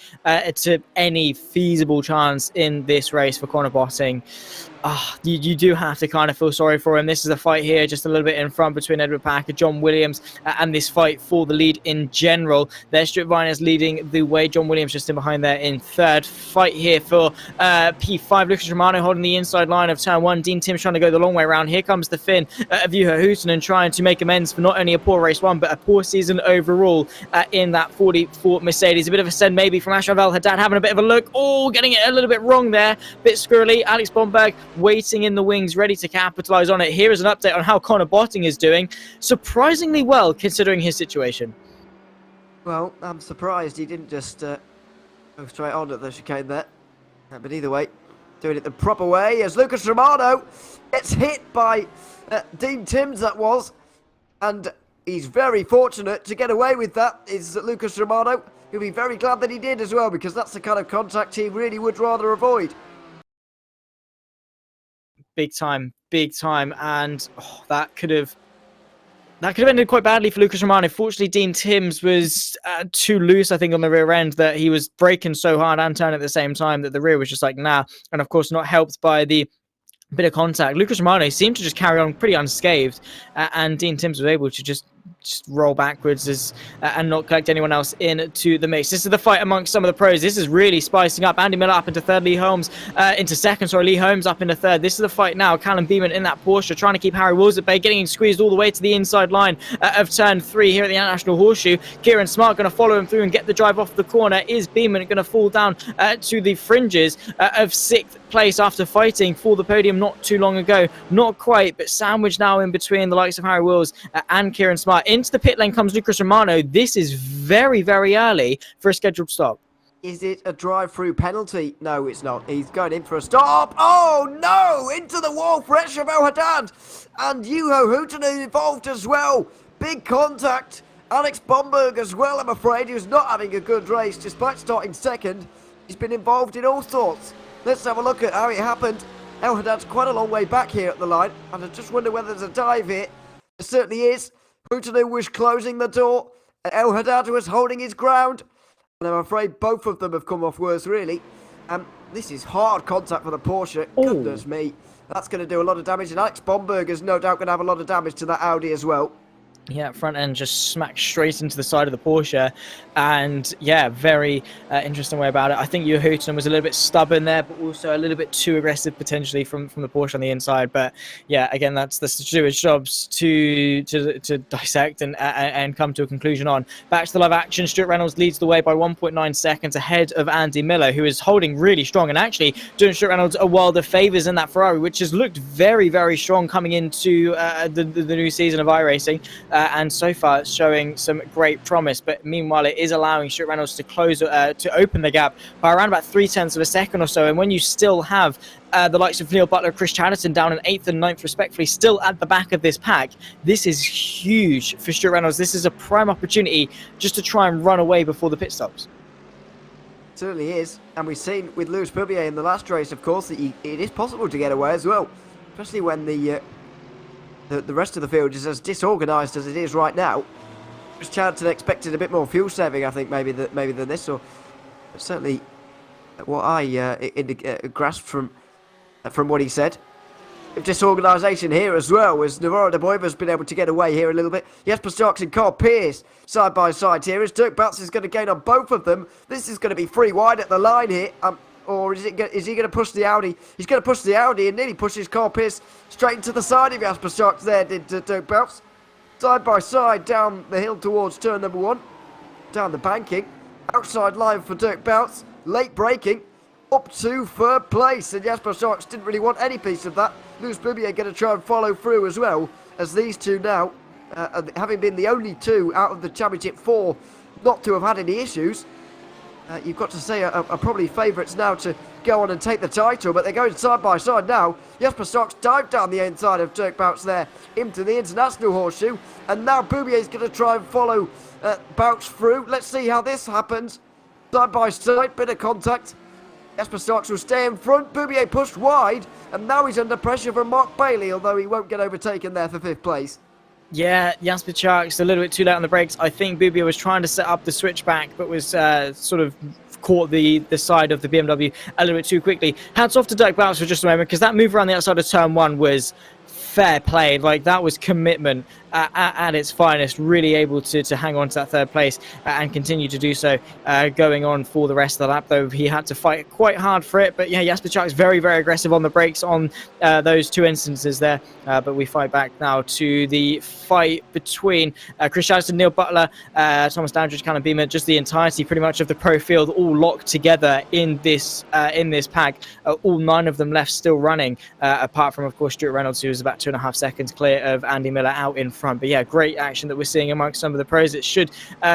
to any feasible chance in this race for corner botting. You do have to kind of feel sorry for him. This is a fight here just a little bit in front between Edward Packer, John Williams, and this fight for the lead in general. There's Stuart Viners leading the way. John Williams just in behind there in third. Fight here for P5. Lucas Romano holding the inside line of turn 1. Dean Timms trying to go the long way around. Here comes the Finn of Juha Huhtinen trying to make amends for not only a poor race 1 but a poor season overall in that 44 Mercedes. A bit of a send maybe from Ashraf El Haddad, having a bit of a look. Oh, getting it a little bit wrong there. Bit squirrely. Alex Bomberg waiting in the wings, ready to capitalize on it. Here is an update on how Connor Botting is doing. Surprisingly well, considering his situation. Well, I'm surprised he didn't just go straight on at the chicane there. But either way, doing it the proper way as Lucas Romano gets hit by Dean Timms, that was. And he's very fortunate to get away with that, is Lucas Romano. He'll be very glad that he did as well, because that's the kind of contact he really would rather avoid. Big time, and that could have ended quite badly for Lucas Romano. Fortunately, Dean Timms was too loose, I think, on the rear end, that he was braking so hard and turning at the same time that the rear was just like, nah. And of course, not helped by the bit of contact. Lucas Romano seemed to just carry on pretty unscathed, and Dean Timms was able to just roll backwards and not collect anyone else into the mix. This is the fight amongst some of the pros. This is really spicing up. Andy Miller up into third, Lee Holmes into second. Lee Holmes up into third. This is the fight now. Callum Beeman in that Porsche trying to keep Harry Wills at bay, getting squeezed all the way to the inside line of turn 3 here at the International Horseshoe. Kieran Smart going to follow him through and get the drive off the corner. Is Beeman going to fall down to the fringes of 6th place after fighting for the podium not too long ago? Not quite, but sandwiched now in between the likes of Harry Wills and Kieran Smart. Into the pit lane comes Lucas Romano. This is very, very early for a scheduled stop. Is it a drive-through penalty? No, it's not. He's going in for a stop. Oh, no! Into the wall for Ashraf El Haddad. And Juha Huhtinen involved as well. Big contact. Alex Bomberg as well, I'm afraid. He was not having a good race despite starting second. He's been involved in all sorts. Let's have a look at how it happened. El Haddad's quite a long way back here at the line. And I just wonder whether there's a dive here. There certainly is. Huhtinen was closing the door. El Haddad was holding his ground. And I'm afraid both of them have come off worse, really. This is hard contact for the Porsche. Ooh. Goodness me. That's going to do a lot of damage. And Alex Bomberg is no doubt going to have a lot of damage to that Audi as well. Yeah, front end just smacked straight into the side of the Porsche. And yeah, very interesting way about it. I think Juha Huhtinen was a little bit stubborn there, but also a little bit too aggressive potentially from the Porsche on the inside. But yeah, again, that's the steward's jobs to dissect and come to a conclusion on. Back to the live action. Stuart Reynolds leads the way by 1.9 seconds ahead of Andy Miller, who is holding really strong and actually doing Stuart Reynolds a world of favours in that Ferrari, which has looked very, very strong coming into the new season of iRacing. And so far it's showing some great promise, but meanwhile it is allowing Stuart Reynolds to close to open the gap by around about 0.3 of a second or so. And when you still have the likes of Neil Butler, Chris Chatterton down in 8th and 9th respectively, still at the back of this pack, this is huge for Stuart Reynolds. This is a prime opportunity just to try and run away before the pit stops. Certainly is, and we've seen with Lewis Boubier in the last race, of course, that it is possible to get away as well, especially when the rest of the field is as disorganised as it is right now. Chris Chatterton expected a bit more fuel saving, I think, maybe than this, or certainly what I grasped from what he said. Disorganisation here as well, as Navarro de Boiva's been able to get away here a little bit. Jesper Starks and Carl Pearce side by side here, as Dirk Boutz is going to gain on both of them. This is going to be free wide at the line here. Or is he going to push the Audi? He's going to push the Audi and nearly pushes Carl Pearce straight into the side of Jasper Starks there, did Dirk Boutz. Side by side down the hill towards turn number 1. Down the banking. Outside line for Dirk Boutz. Late braking. Up to third place. And Jasper Starks didn't really want any piece of that. Lewis Boubier going to try and follow through as well. As these two now, having been the only two out of the Championship 4 not to have had any issues. You've got to say are probably favourites now to go on and take the title, but they're going side by side now. Jesper Starks dived down the inside of Dirk Boutz there into the International Horseshoe, and now Boubier is going to try and follow Boutz through. Let's see how this happens. Side by side, bit of contact. Jesper Starks will stay in front. Boubier pushed wide, and now he's under pressure from Mark Bailey, although he won't get overtaken there for 5th place. Yeah, Jasper Charks a little bit too late on the brakes. I think Bubia was trying to set up the switchback, but was sort of caught the side of the BMW a little bit too quickly. Hats off to Dirk Bouts for just a moment, because that move around the outside of turn 1 was fair play. Like, that was commitment at its finest, really able to hang on to that 3rd place and continue to do so going on for the rest of the lap, though he had to fight quite hard for it. But yeah, Jasper Chark is very, very aggressive on the brakes on those 2 instances there, but we fight back now to the fight between Chris Shaddiston, Neil Butler, Thomas Dandridge, Callum Beamer, just the entirety pretty much of the pro field all locked together in this pack. All 9 of them left still running, apart from, of course, Stuart Reynolds, who was about 2.5 seconds clear of Andy Miller out in front. But yeah, great action that we're seeing amongst some of the pros. It should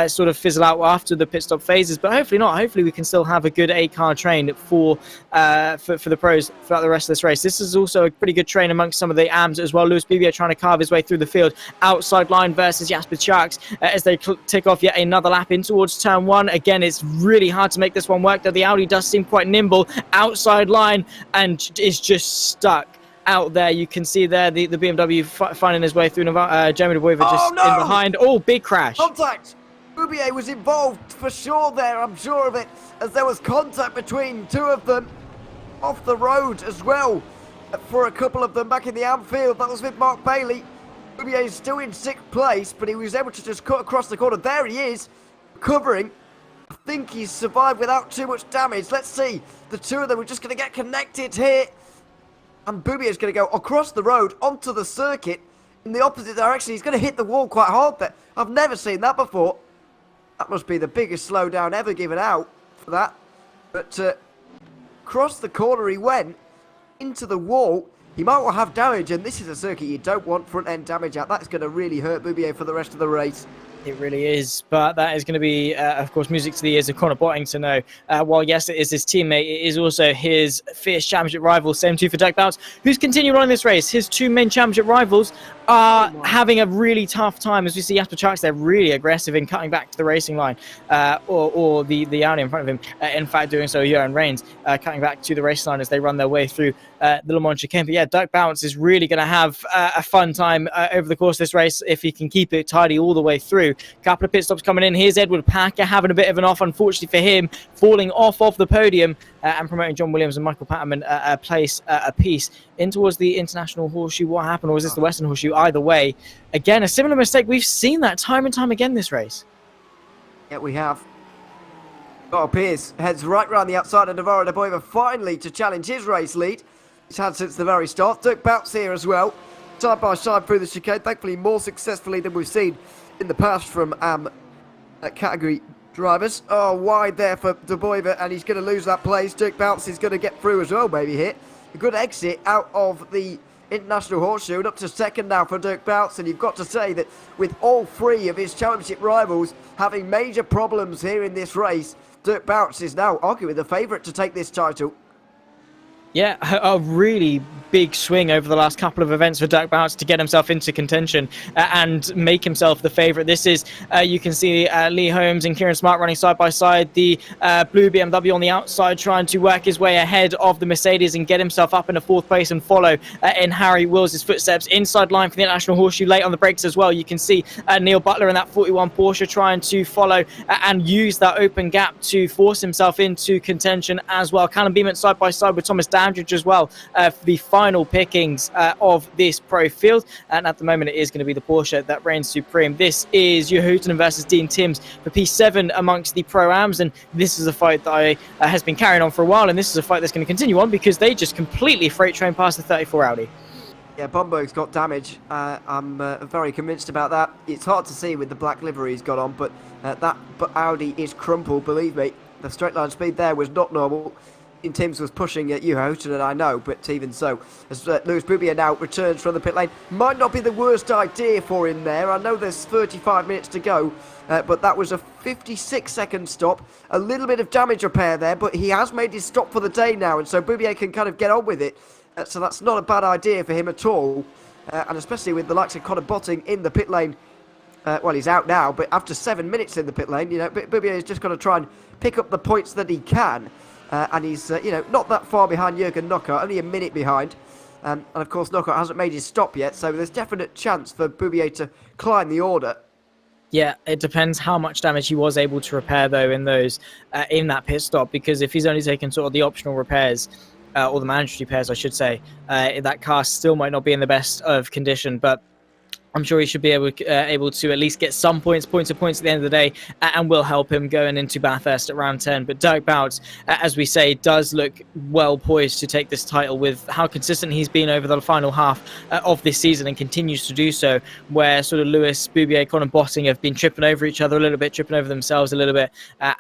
sort of fizzle out after the pit stop phases, but hopefully not. Hopefully we can still have a good A-car train for the pros throughout the rest of this race. This is also a pretty good train amongst some of the AMs as well. Lewis Bubia trying to carve his way through the field. Outside line versus Jasper Charks as they tick off yet another lap in towards turn 1. Again, it's really hard to make this one work, though the Audi does seem quite nimble. Outside line and is just stuck out there. You can see there the BMW finding his way through. Jeremy De Boyver just in behind. Oh, big crash. Contact! Boubier was involved for sure there, I'm sure of it, as there was contact between 2 of them off the road as well for a couple of them back in the Anfield. That was with Mark Bailey. Boubier is still in 6th place, but he was able to just cut across the corner. There he is, covering. I think he's survived without too much damage. Let's see. The 2 of them are just going to get connected here. And Boubier is going to go across the road onto the circuit in the opposite direction. He's going to hit the wall quite hard there. I've never seen that before. That must be the biggest slowdown ever given out for that. But across the corner he went into the wall. He might well have damage, and this is a circuit you don't want front-end damage at. That's going to really hurt Boubier for the rest of the race. It really is, but that is going to be, of course, music to the ears of Connor Botting to know. While, yes, it is his teammate, it is also his fierce championship rival, same too for Dirk Bouts, who's continued on in this race. His 2 main championship rivals are having a really tough time. As we see Jasper Charks, they're really aggressive in cutting back to the racing line, or the Audi in front of him. In fact, doing so, Johan Reigns cutting back to the racing line as they run their way through the Le Mans chicane. But yeah, Dirk Bouts is really going to have a fun time over the course of this race if he can keep it tidy all the way through. Couple of pit stops coming in. Here's Edward Packer having a bit of an off, unfortunately for him, falling off the podium and promoting John Williams and Michael Patterman a place apiece in towards the International Horseshoe. What happened, or was this the Western Horseshoe? Either way, again, a similar mistake. We've seen that time and time again this race. Yeah, we have. Oh, Pierce heads right round the outside of Navarro de Boiva finally to challenge his race lead. He's had since the very start. Dirk Bouts here as well, side by side through the chicane, thankfully more successfully than we've seen in the past from category drivers. Oh, wide there for De Boiver, and he's going to lose that place. Dirk Bouts is going to get through as well, maybe here. A good exit out of the International Horseshoe, and up to 2nd now for Dirk Bouts. And you've got to say that with all 3 of his championship rivals having major problems here in this race, Dirk Bouts is now arguably the favourite to take this title. Yeah, a really big swing over the last couple of events for Dirk Bouts to get himself into contention and make himself the favourite. This is, you can see Lee Holmes and Kieran Smart running side by side. The blue BMW on the outside trying to work his way ahead of the Mercedes and get himself up into 4th place and follow in Harry Wills' footsteps. Inside line for the International Horseshoe, late on the brakes as well. You can see Neil Butler in that 41 Porsche trying to follow and use that open gap to force himself into contention as well. Callum Beeman side by side with Thomas Dandridge as well for the final pickings of this pro field, and at the moment it is going to be the Porsche that reigns supreme. This is Jehouten versus Dean Timms for P7 amongst the Pro-Ams, and this is a fight that has been carrying on for a while, and this is a fight that's going to continue on because they just completely freight train past the 34 Audi. Yeah, Bomberg's got damage. I'm very convinced about that. It's hard to see with the black livery he's got on, but that Audi is crumpled, believe me. The straight line speed there was not normal. Timms was pushing at Jehouten, and I know, but even so, as Lewis Boubier now returns from the pit lane, might not be the worst idea for him there. I know there's 35 minutes to go, but that was a 56-second stop. A little bit of damage repair there, but he has made his stop for the day now, and so Boubier can kind of get on with it. So that's not a bad idea for him at all, and especially with the likes of Connor Botting in the pit lane. Well, he's out now, but after 7 minutes in the pit lane, you know, Boubier is just going to try and pick up the points that he can. and he's, you know, not that far behind Jürgen Knocker, only a minute behind. And of course, Knocker hasn't made his stop yet, so there's definite chance for Boubier to climb the order. Yeah, it depends how much damage he was able to repair, though, in those in that pit stop, because if he's only taken sort of the optional repairs, or the mandatory repairs, I should say, that car still might not be in the best of condition, but I'm sure he should be able to at least get some points at the end of the day, and will help him going into Bathurst at round 10. But Dirk Bout, as we say, does look well poised to take this title with how consistent he's been over the final half of this season, and continues to do so, where sort of Lewis, Boubier, Colin Botting have been tripping over each other a little bit, tripping over themselves a little bit,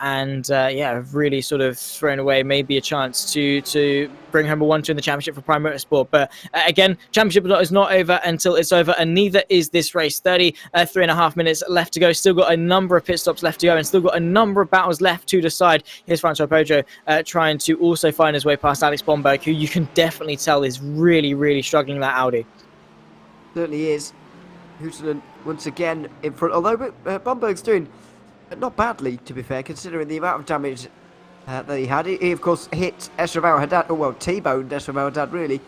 and have really sort of thrown away maybe a chance to bring home a 1-2 in the championship for Prime Motorsport. But again, championship is not over until it's over, and neither is this race. 3.5 minutes left to go. Still got a number of pit stops left to go, and still got a number of battles left to decide. Here's Francois Poggio trying to also find his way past Alex Bomberg, who you can definitely tell is really, really struggling that Audi. Certainly is. Houston once again in front, although Bomberg's doing not badly, to be fair, considering the amount of damage that he had. He of course hit Esteban Haddad, or well, T-boned Esteban Haddad really,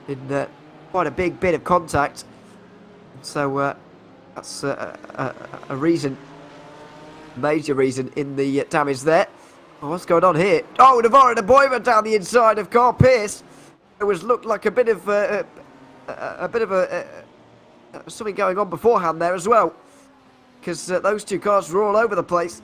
in quite a big bit of contact. So that's a reason, major reason in the damage there. Oh, what's going on here? Oh, Navarro de Boiva down the inside of Carl Pierce. It looked like a bit of something going on beforehand there as well, because those two cars were all over the place.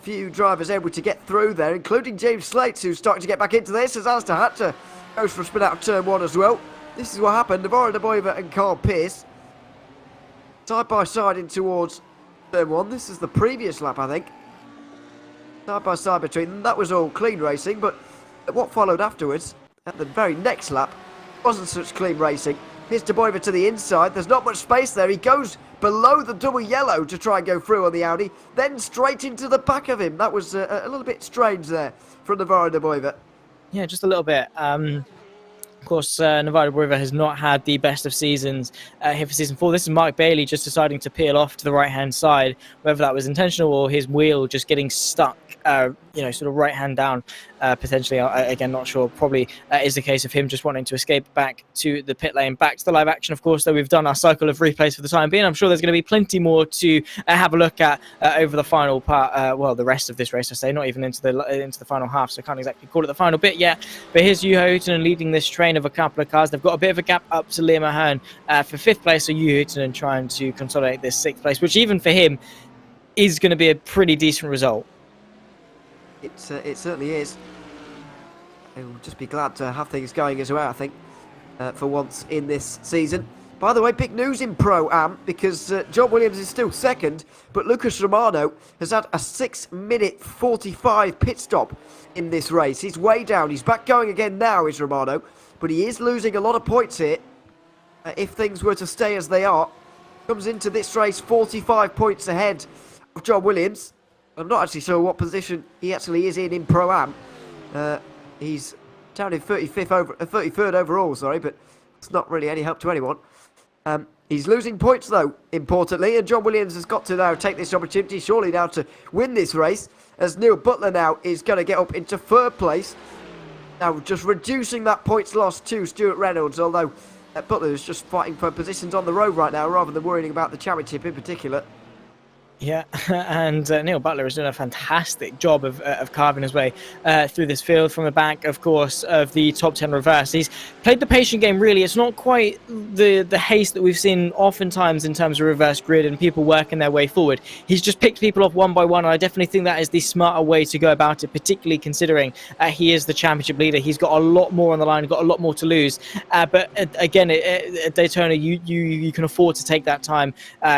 Few drivers able to get through there, including James Slates, who's starting to get back into this, as Alistair Hatcher goes for a spin out of turn 1 as well. This is what happened. Navarro de Boiva and Carl Pierce side by side in towards turn 1. This is the previous lap, I think. Side by side between them. That was all clean racing, but what followed afterwards, at the very next lap, wasn't such clean racing. Here's de Boiva to the inside. There's not much space there. He goes below the double yellow to try and go through on the Audi, then straight into the back of him. That was a little bit strange there from Navarro de Boiva. Yeah, just a little bit. Of course, Navarro de Boiva has not had the best of seasons here for season 4. This is Mark Bailey just deciding to peel off to the right-hand side, whether that was intentional or his wheel just getting stuck, sort of right-hand down, potentially. Again, not sure. Probably is the case of him just wanting to escape back to the pit lane. Back to the live action, of course, though we've done our cycle of replays for the time being. I'm sure there's going to be plenty more to have a look at over the final part, the rest of this race, I say, not even into the final half, so I can't exactly call it the final bit yet. But here's Juho Huhtinen leading this train of a couple of cars. They've got a bit of a gap up to Liam Ahern for 5th place, so Juho Huhtinen trying to consolidate this 6th place, which even for him is going to be a pretty decent result. It certainly is. He'll just be glad to have things going as well, I think, for once in this season. By the way, big news in Pro-Am, because John Williams is still second, but Lucas Romano has had a 6-minute 45 pit stop in this race. He's way down. He's back going again now, is Romano, but he is losing a lot of points here. If things were to stay as they are, comes into this race 45 points ahead of John Williams. I'm not actually sure what position he actually is in Pro-Am. He's down in 33rd overall, sorry, but it's not really any help to anyone. He's losing points, though, importantly, and John Williams has got to now take this opportunity, surely now, to win this race, as Neil Butler now is going to get up into 3rd place. Now, just reducing that points loss to Stuart Reynolds, although Butler is just fighting for positions on the road right now, rather than worrying about the championship in particular. Yeah, and Neil Butler has done a fantastic job of carving his way through this field from the back, of course, of the top 10 reverse. He's played the patient game, really. It's not quite the haste that we've seen oftentimes in terms of reverse grid and people working their way forward. He's just picked people off one by one, and I definitely think that is the smarter way to go about it, particularly considering he is the championship leader. He's got a lot more on the line, got a lot more to lose. But again, at Daytona, you can afford to take that time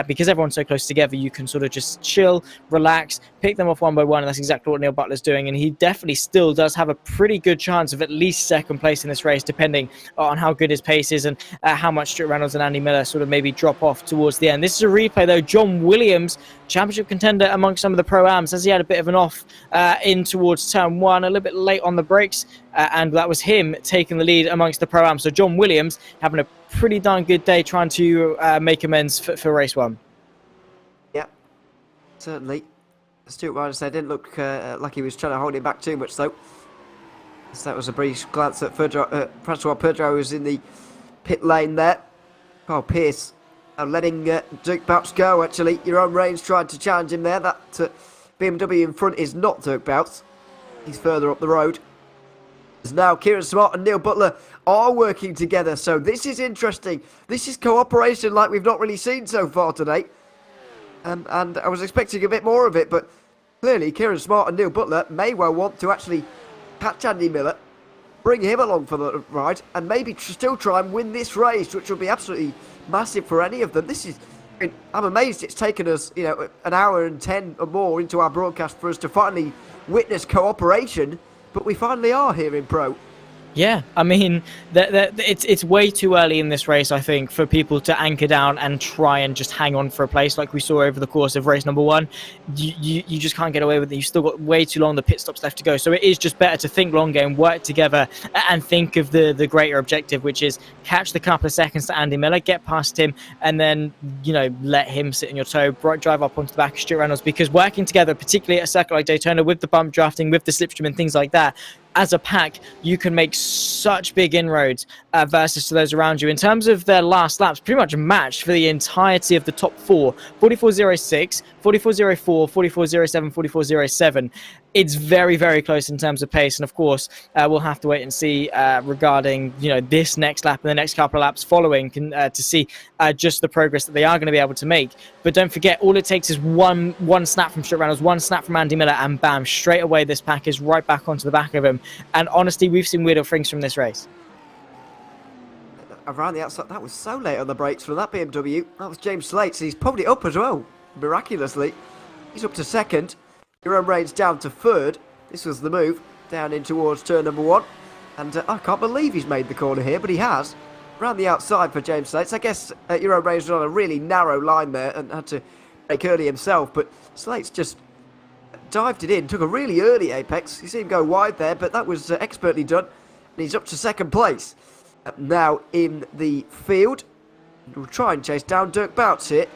because everyone's so close together. You can sort of just chill, relax, pick them off one by one, and that's exactly what Neil Butler's doing. And he definitely still does have a pretty good chance of at least 2nd place in this race, depending on how good his pace is and how much Stuart Reynolds and Andy Miller sort of maybe drop off towards the end. This is a replay, though. John Williams, championship contender amongst some of the Pro-Ams, as he had a bit of an off in towards turn 1, a little bit late on the brakes, and that was him taking the lead amongst the Pro-Ams. So John Williams having a pretty darn good day trying to make amends for race 1. Certainly. Stuart Ryder said didn't look like he was trying to hold him back too much, though. So that was a brief glance at Francois Pedro, who's in the pit lane there. Oh, Pierce letting Dirk Bouts go, actually. Your own Reigns tried to challenge him there. That BMW in front is not Dirk Bouts. He's further up the road. As now Kieran Smart and Neil Butler are working together, so this is interesting. This is cooperation like we've not really seen so far today. And I was expecting a bit more of it, but clearly Kieran Smart and Neil Butler may well want to actually catch Andy Miller, bring him along for the ride, and maybe still try and win this race, which will be absolutely massive for any of them. This is, I mean, I'm amazed it's taken us, you know, an hour and 10 or more into our broadcast for us to finally witness cooperation, but we finally are here in Pro. Yeah, I mean, it's way too early in this race, I think, for people to anchor down and try and just hang on for a place like we saw over the course of race number one. You just can't get away with it. You've still got way too long the pit stops left to go. So it is just better to think long game, work together, and think of the greater objective, which is catch the couple of seconds to Andy Miller, get past him, and then, you know, let him sit in your toe, drive up onto the back of Stuart Reynolds. Because working together, particularly at a circuit like Daytona, with the bump drafting, with the slipstream and things like that, as a pack, you can make such big inroads versus to those around you. In terms of their last laps, pretty much matched for the entirety of the top four. 44.06, 44.04, 44.07, 44.07. It's very, very close in terms of pace. And of course, we'll have to wait and see regarding, you know, this next lap and the next couple of laps following to see just the progress that they are going to be able to make. But don't forget, all it takes is one snap from Stuart Reynolds, one snap from Andy Miller, and bam, straight away this pack is right back onto the back of him. And honestly, we've seen weirder things from this race. Around the outside, that was so late on the brakes from that BMW. That was James Slates. He's probably up as well, miraculously. He's up to second. Jerome Reigns down to third. This was the move down in towards turn number one. And I can't believe he's made the corner here, but he has. Around the outside for James Slates. I guess Jerome Reigns was on a really narrow line there and had to brake early himself, but Slates just dived it in, took a really early apex. You see him go wide there, but that was expertly done. And he's up to second place. Now in the field, we'll try and chase down Dirk Bouts here.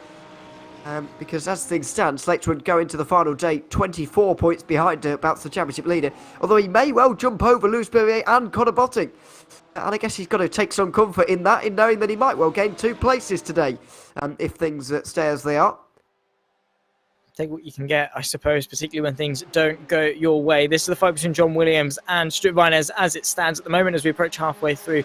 Because as things stand, Slates would go into the final day 24 points behind Dirk Bouts, the championship leader. Although he may well jump over Lewis Berrier and Connor Botting. And I guess he's got to take some comfort in that, in knowing that he might well gain 2 places today. If things stay as they are. Take what you can get, I suppose, particularly when things don't go your way. This is the fight between John Williams and Stuart Vinez as it stands at the moment as we approach halfway through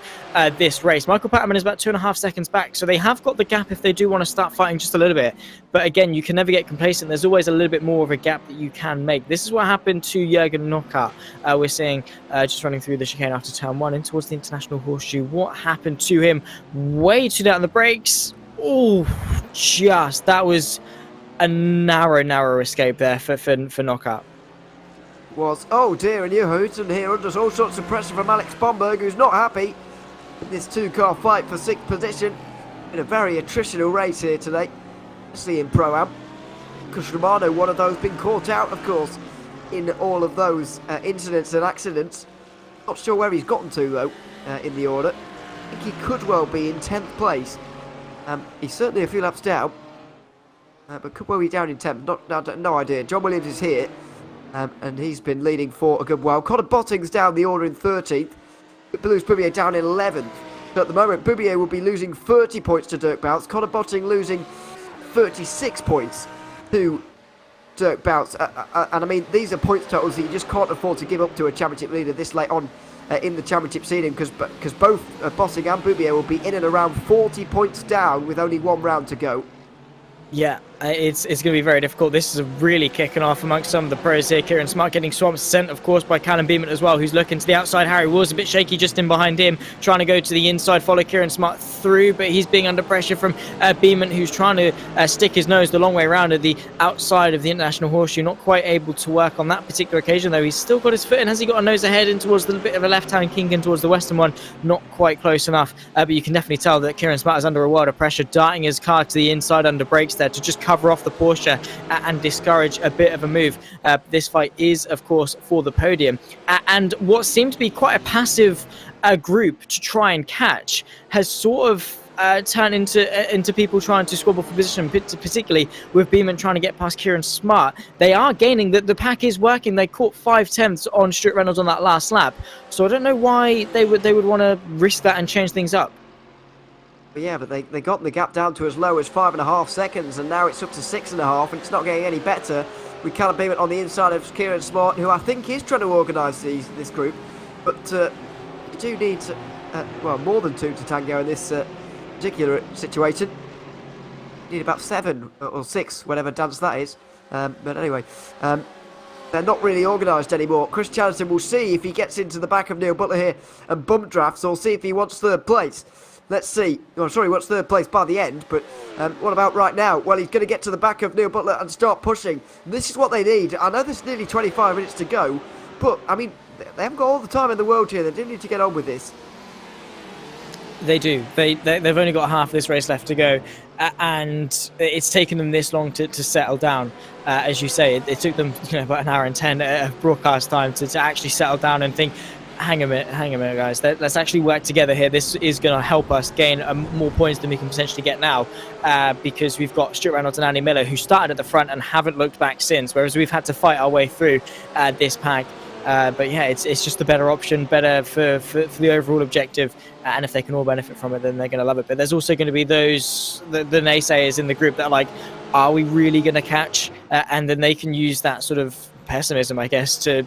this race. Michael Patterman is about 2.5 seconds back, so they have got the gap if they do want to start fighting just a little bit. But again, you can never get complacent. There's always a little bit more of a gap that you can make. This is what happened to Jürgen Nocker. We're seeing just running through the chicane after turn one in towards the International Horseshoe. What happened to him? Way too down on the brakes. Oh, that was a narrow escape there for Knockout. Was, oh dear, and you heard and here under all sorts of pressure from Alex Bomberg, who's not happy in this 2-car fight for 6th position. In a very attritional race here today, especially in Pro-Am. Because Romano, one of those, been caught out, of course, in all of those incidents and accidents. Not sure where he's gotten to, though, in the order. I think he could well be in 10th place. He's certainly a few laps down. But could well be down in 10th. No idea. John Williams is here. And he's been leading for a good while. Connor Botting's down the order in 13th. Lewis Boubier down in 11th. So at the moment, Boubier will be losing 30 points to Dirk Bouts. Connor Botting losing 36 points to Dirk Bouts. And I mean, these are points totals that you just can't afford to give up to a championship leader this late on in the championship seeding. Because both Botting and Boubier will be in and around 40 points down with only 1 round to go. Yeah, it's going to be very difficult. This is really kicking off amongst some of the pros here. Kieran Smart getting swamped, sent, of course, by Callum Beeman as well, who's looking to the outside. Harry Wall's a bit shaky just in behind him, trying to go to the inside, follow Kieran Smart through, but he's being under pressure from Beeman, who's trying to stick his nose the long way around at the outside of the International Horseshoe. Not quite able to work on that particular occasion, though. He's still got his foot in. Has he got a nose ahead in towards the bit of a left-hand kink in towards the western one? Not quite close enough, but you can definitely tell that Kieran Smart is under a world of pressure, darting his car to the inside under brakes there to just cover off the Porsche and discourage a bit of a move. This fight is, of course, for the podium. And what seemed to be quite a passive group to try and catch has sort of turn into people trying to squabble for position, particularly with Beeman trying to get past Kieran Smart. They are gaining, the pack is working. They caught 5/10 on Stuart Reynolds on that last lap, so I don't know why they would want to risk that and change things up. But yeah, but they got the gap down to as low as 5.5 seconds, and now it's up to 6.5, and it's not getting any better with Callum Beeman on the inside of Kieran Smart, who I think is trying to organise this group. But you do need, well, more than 2 to tango in this particular situation. You need about 7 or 6, whatever dance that is. But anyway, they're not really organised anymore. Chris Chatterton will see if he gets into the back of Neil Butler here and bump drafts, or see if he wants third place. Let's see. Oh, sorry, what's third place by the end, but what about right now? Well, he's going to get to the back of Neil Butler and start pushing. This is what they need. I know there's nearly 25 minutes to go, but, I mean, they haven't got all the time in the world here. They do need to get on with this. They do. They've only got half this race left to go, and it's taken them this long to settle down. As you say, it took them about an hour and 10 of broadcast time to actually settle down and think, hang a minute, guys. Let's actually work together here. This is going to help us gain more points than we can potentially get now, because we've got Stuart Reynolds and Andy Miller, who started at the front and haven't looked back since, whereas we've had to fight our way through this pack. But yeah, it's just a better option, better for the overall objective, and if they can all benefit from it, then they're going to love it. But there's also going to be those the naysayers in the group that are like, are we really going to catch? And then they can use that sort of pessimism, I guess, to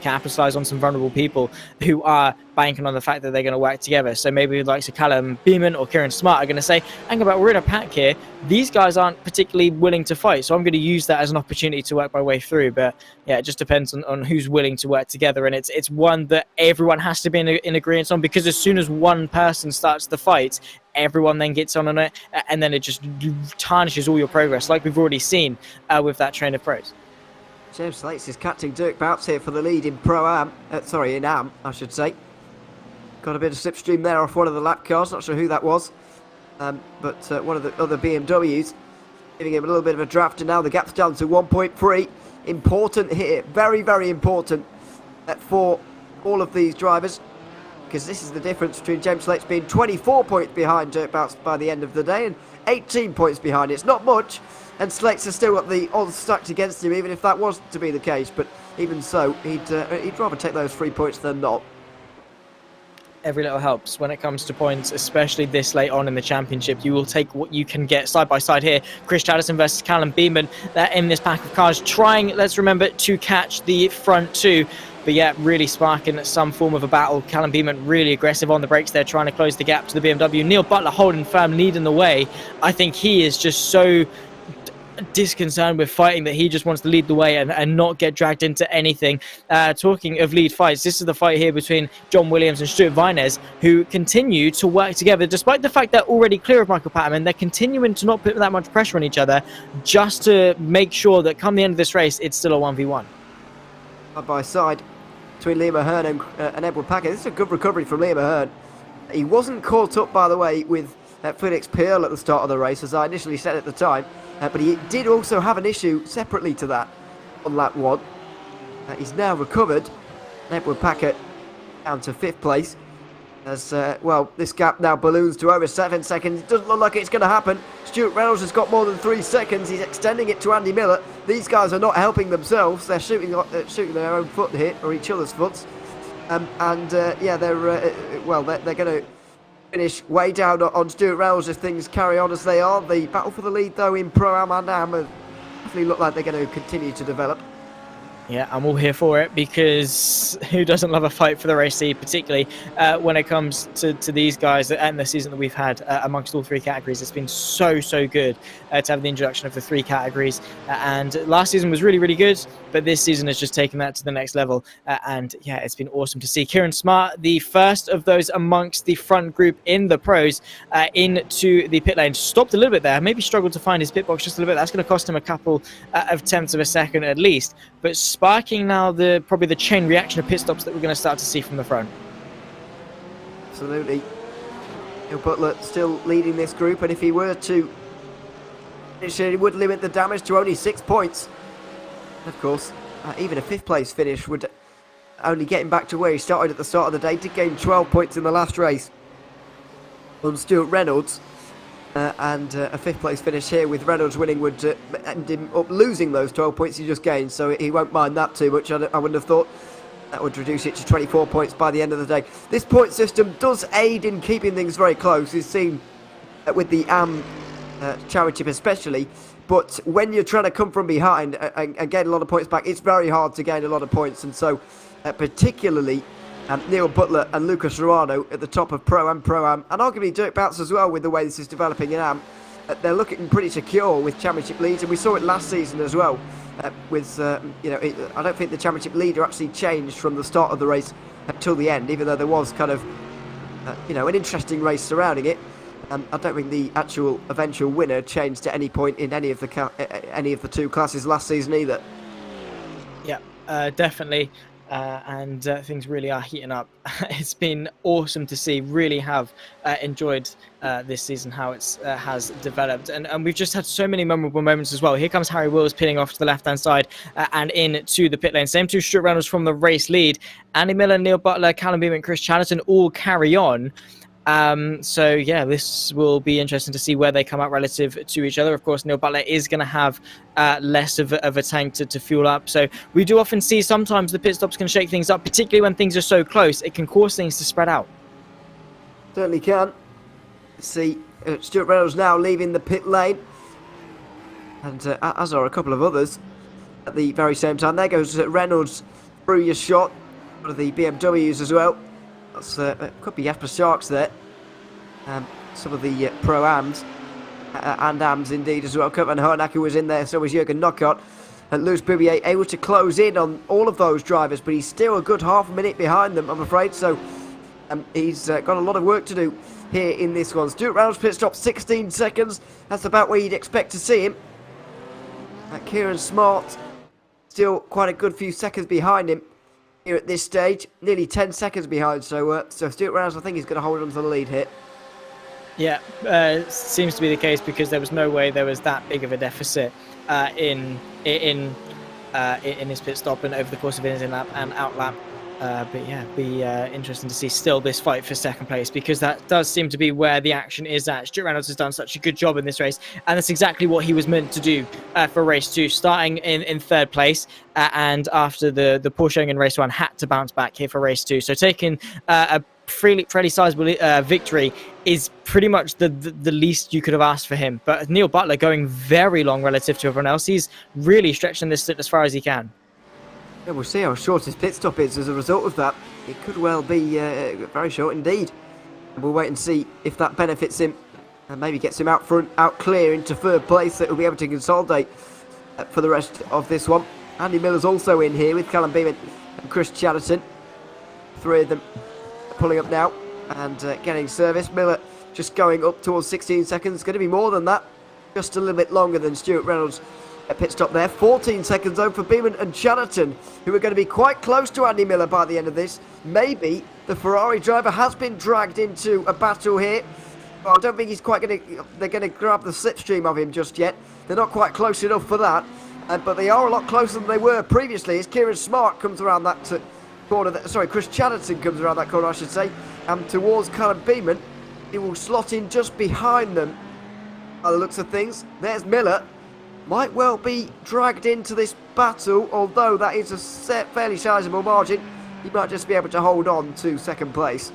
capitalize on some vulnerable people who are banking on the fact that they're going to work together. So maybe like Callum Beeman or Kieran Smart are going to say, hang about, we're in a pack here. These guys aren't particularly willing to fight, so I'm going to use that as an opportunity to work my way through. But yeah, it just depends on who's willing to work together, and it's one that everyone has to be in agreement on, because as soon as one person starts the fight, everyone then gets on it, and then it just tarnishes all your progress, like we've already seen with that train of pros. James Slates is catching Dirk Bouts here for the lead in Pro-Am. In Am, I should say. Got a bit of slipstream there off one of the lap cars. Not sure who that was. But one of the other BMWs. Giving him a little bit of a draft, and now the gap's down to 1.3. Important here. Very, very important for all of these drivers. Because this is the difference between James Slates being 24 points behind Dirk Bouts by the end of the day, and 18 points behind. It's not much. And Slates has still got the odds stacked against him, even if that was to be the case. But even so, he'd rather take those 3 points than not. Every little helps when it comes to points, especially this late on in the championship. You will take what you can get. Side by side here, Chris Chatterton versus Callum Beeman. They're in this pack of cars, trying, let's remember, to catch the front two. But yeah, really sparking some form of a battle. Callum Beeman really aggressive on the brakes there, trying to close the gap to the BMW. Neil Butler holding firm, leading the way. I think he is just so disconcerted with fighting that he just wants to lead the way and not get dragged into anything. Talking of lead fights, this is the fight here between John Williams and Stuart Vines, who continue to work together despite the fact they're already clear of Michael Patterman. They're continuing to not put that much pressure on each other, just to make sure that come the end of this race, it's still a 1v1. Side by side between Liam Ahern and Edward Packer. This is a good recovery from Liam Ahern. He wasn't caught up, by the way, with Felix Pearl at the start of the race, as I initially said at the time. But he did also have an issue separately to that on lap 1. He's now recovered. Edward Packer down to 5th place. As, well, this gap now balloons to over 7 seconds. It doesn't look like it's going to happen. Stuart Reynolds has got more than 3 seconds. He's extending it to Andy Miller. These guys are not helping themselves. They're shooting their own foot here, or each other's foots. Yeah, they're going to finish way down on Stuart Reynolds if things carry on as they are. The battle for the lead, though, in Pro-Am and Am definitely look like they're going to continue to develop. Yeah, I'm all here for it, because who doesn't love a fight for the race lead, particularly when it comes to these guys and the season that we've had amongst all 3 categories. It's been so good to have the introduction of the 3 categories. And last season was really, really good, but this season has just taken that to the next level. And yeah, it's been awesome to see Kieran Smart, the first of those amongst the front group in the pros, into the pit lane. Stopped a little bit there, maybe struggled to find his pit box just a little bit. That's going to cost him a couple of tenths of a second at least. But sparking now probably the chain reaction of pit stops that we're going to start to see from the front. Absolutely. Neil Butler still leading this group, and if he were to finish, he would limit the damage to only 6 points. Of course, even a 5th place finish would only get him back to where he started at the start of the day. Did gain 12 points in the last race. on Stuart Reynolds. And a 5th place finish here with Reynolds winning would end him up losing those 12 points he just gained, so he won't mind that too much. I wouldn't have thought. That would reduce it to 24 points by the end of the day. This point system does aid in keeping things very close. We've seen with the Championship especially, but when you're trying to come from behind and gain a lot of points back, it's very hard to gain a lot of points, and so particularly Neil Butler and Lucas Ruano at the top of Pro-Am, and arguably Dirk Bounce as well with the way this is developing in AM. They're looking pretty secure with championship leads, and we saw it last season as well. I don't think the championship leader actually changed from the start of the race until the end, even though there was kind of, an interesting race surrounding it. I don't think the actual eventual winner changed at any point in any of the two classes last season either. Yeah, definitely. And things really are heating up. It's been awesome to see. Really have enjoyed this season, how it's has developed, and we've just had so many memorable moments as well. Here comes Harry Wills pitting off to the left-hand side and into the pit lane. Same two Stuart Reynolds from the race lead. Andy Miller, Neil Butler, Callum Beam and Chris Chatterton all carry on. So yeah, this will be interesting to see where they come out relative to each other. Of course, Neil Butler is going to have less of a tank to fuel up. So we do often see sometimes the pit stops can shake things up, particularly when things are so close. It can cause things to spread out. Certainly can. See Stuart Reynolds now leaving the pit lane, and as are a couple of others at the very same time. There goes Reynolds through your shot. One of the BMWs as well. That's, could be Jasper Sharks there. Some of the Pro-Ams and Ams indeed as well. Kurt Van Hoornacker was in there, so was Jurgen Knockart. And Lewis Boubier able to close in on all of those drivers, but he's still a good half a minute behind them, I'm afraid. So he's got a lot of work to do here in this one. Stuart Reynolds pit stop 16 seconds. That's about where you'd expect to see him. Kieran Smart still quite a good few seconds behind him here at this stage, nearly 10 seconds behind, so Stuart Reynolds I think he's going to hold on to the lead here. Yeah, seems to be the case, because there was no way there was that big of a deficit in his pit stop and over the course of his in lap and out lap. But yeah, be interesting to see still this fight for second place, because that does seem to be where the action is at. Stuart Reynolds has done such a good job in this race, and that's exactly what he was meant to do for race 2, starting in 3rd place, and after the poor showing in race 1, had to bounce back here for race 2. So taking a fairly sizable victory is pretty much the least you could have asked for him. But Neil Butler going very long relative to everyone else. He's really stretching this as far as he can. Yeah, we'll see how short his pit stop is as a result of that. It could well be very short indeed. We'll wait and see if that benefits him and maybe gets him out front, out clear into 3rd place, that he'll be able to consolidate for the rest of this one. Andy Miller's also in here with Callum Beeman and Chris Chatterton. 3 of them pulling up now and getting service. Miller just going up towards 16 seconds. Going to be more than that. Just a little bit longer than Stuart Reynolds. A pit stop there. 14 seconds though for Beeman and Chatterton, who are going to be quite close to Andy Miller by the end of this. Maybe the Ferrari driver has been dragged into a battle here. Well, I don't think he's quite going to... They're going to grab the slipstream of him just yet. They're not quite close enough for that. But they are a lot closer than they were previously, as Kieran Smart comes around that corner. Sorry, Chris Chatterton comes around that corner, I should say. Towards Callum Beeman. He will slot in just behind them by the looks of things. There's Miller. Might well be dragged into this battle, although that is a fairly sizable margin. He might just be able to hold on to 2nd place.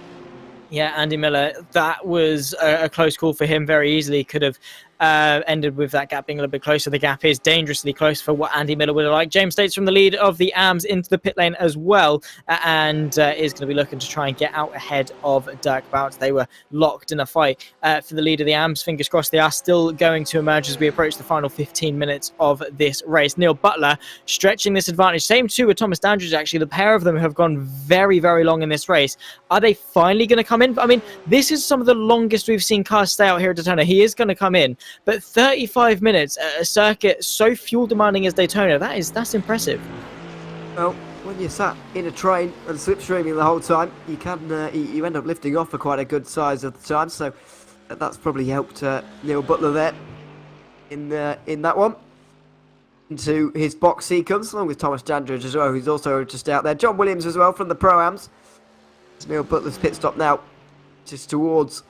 Yeah, Andy Miller, that was a close call for him. Very easily could have ended with that gap being a little bit closer. The gap is dangerously close for what Andy Miller would have liked. James States from the lead of the AMS into the pit lane as well, and is going to be looking to try and get out ahead of Dirk Bout. They were locked in a fight for the lead of the AMS. Fingers crossed they are still going to emerge as we approach the final 15 minutes of this race. Neil Butler stretching this advantage. Same too with Thomas Dandridge, actually. The pair of them have gone very, very long in this race. Are they finally going to come in? I mean, this is some of the longest we've seen cars stay out here at Daytona. He is going to come in. But 35 minutes at a circuit so fuel demanding as Daytona, that's impressive. Well, when you're sat in a train and slipstreaming the whole time, you can you end up lifting off for quite a good size of the time. So that's probably helped Neil Butler there in that one. Into his box he comes, along with Thomas Dandridge as well, who's also just out there. John Williams as well from the Pro-Ams. It's Neil Butler's pit stop now, just towards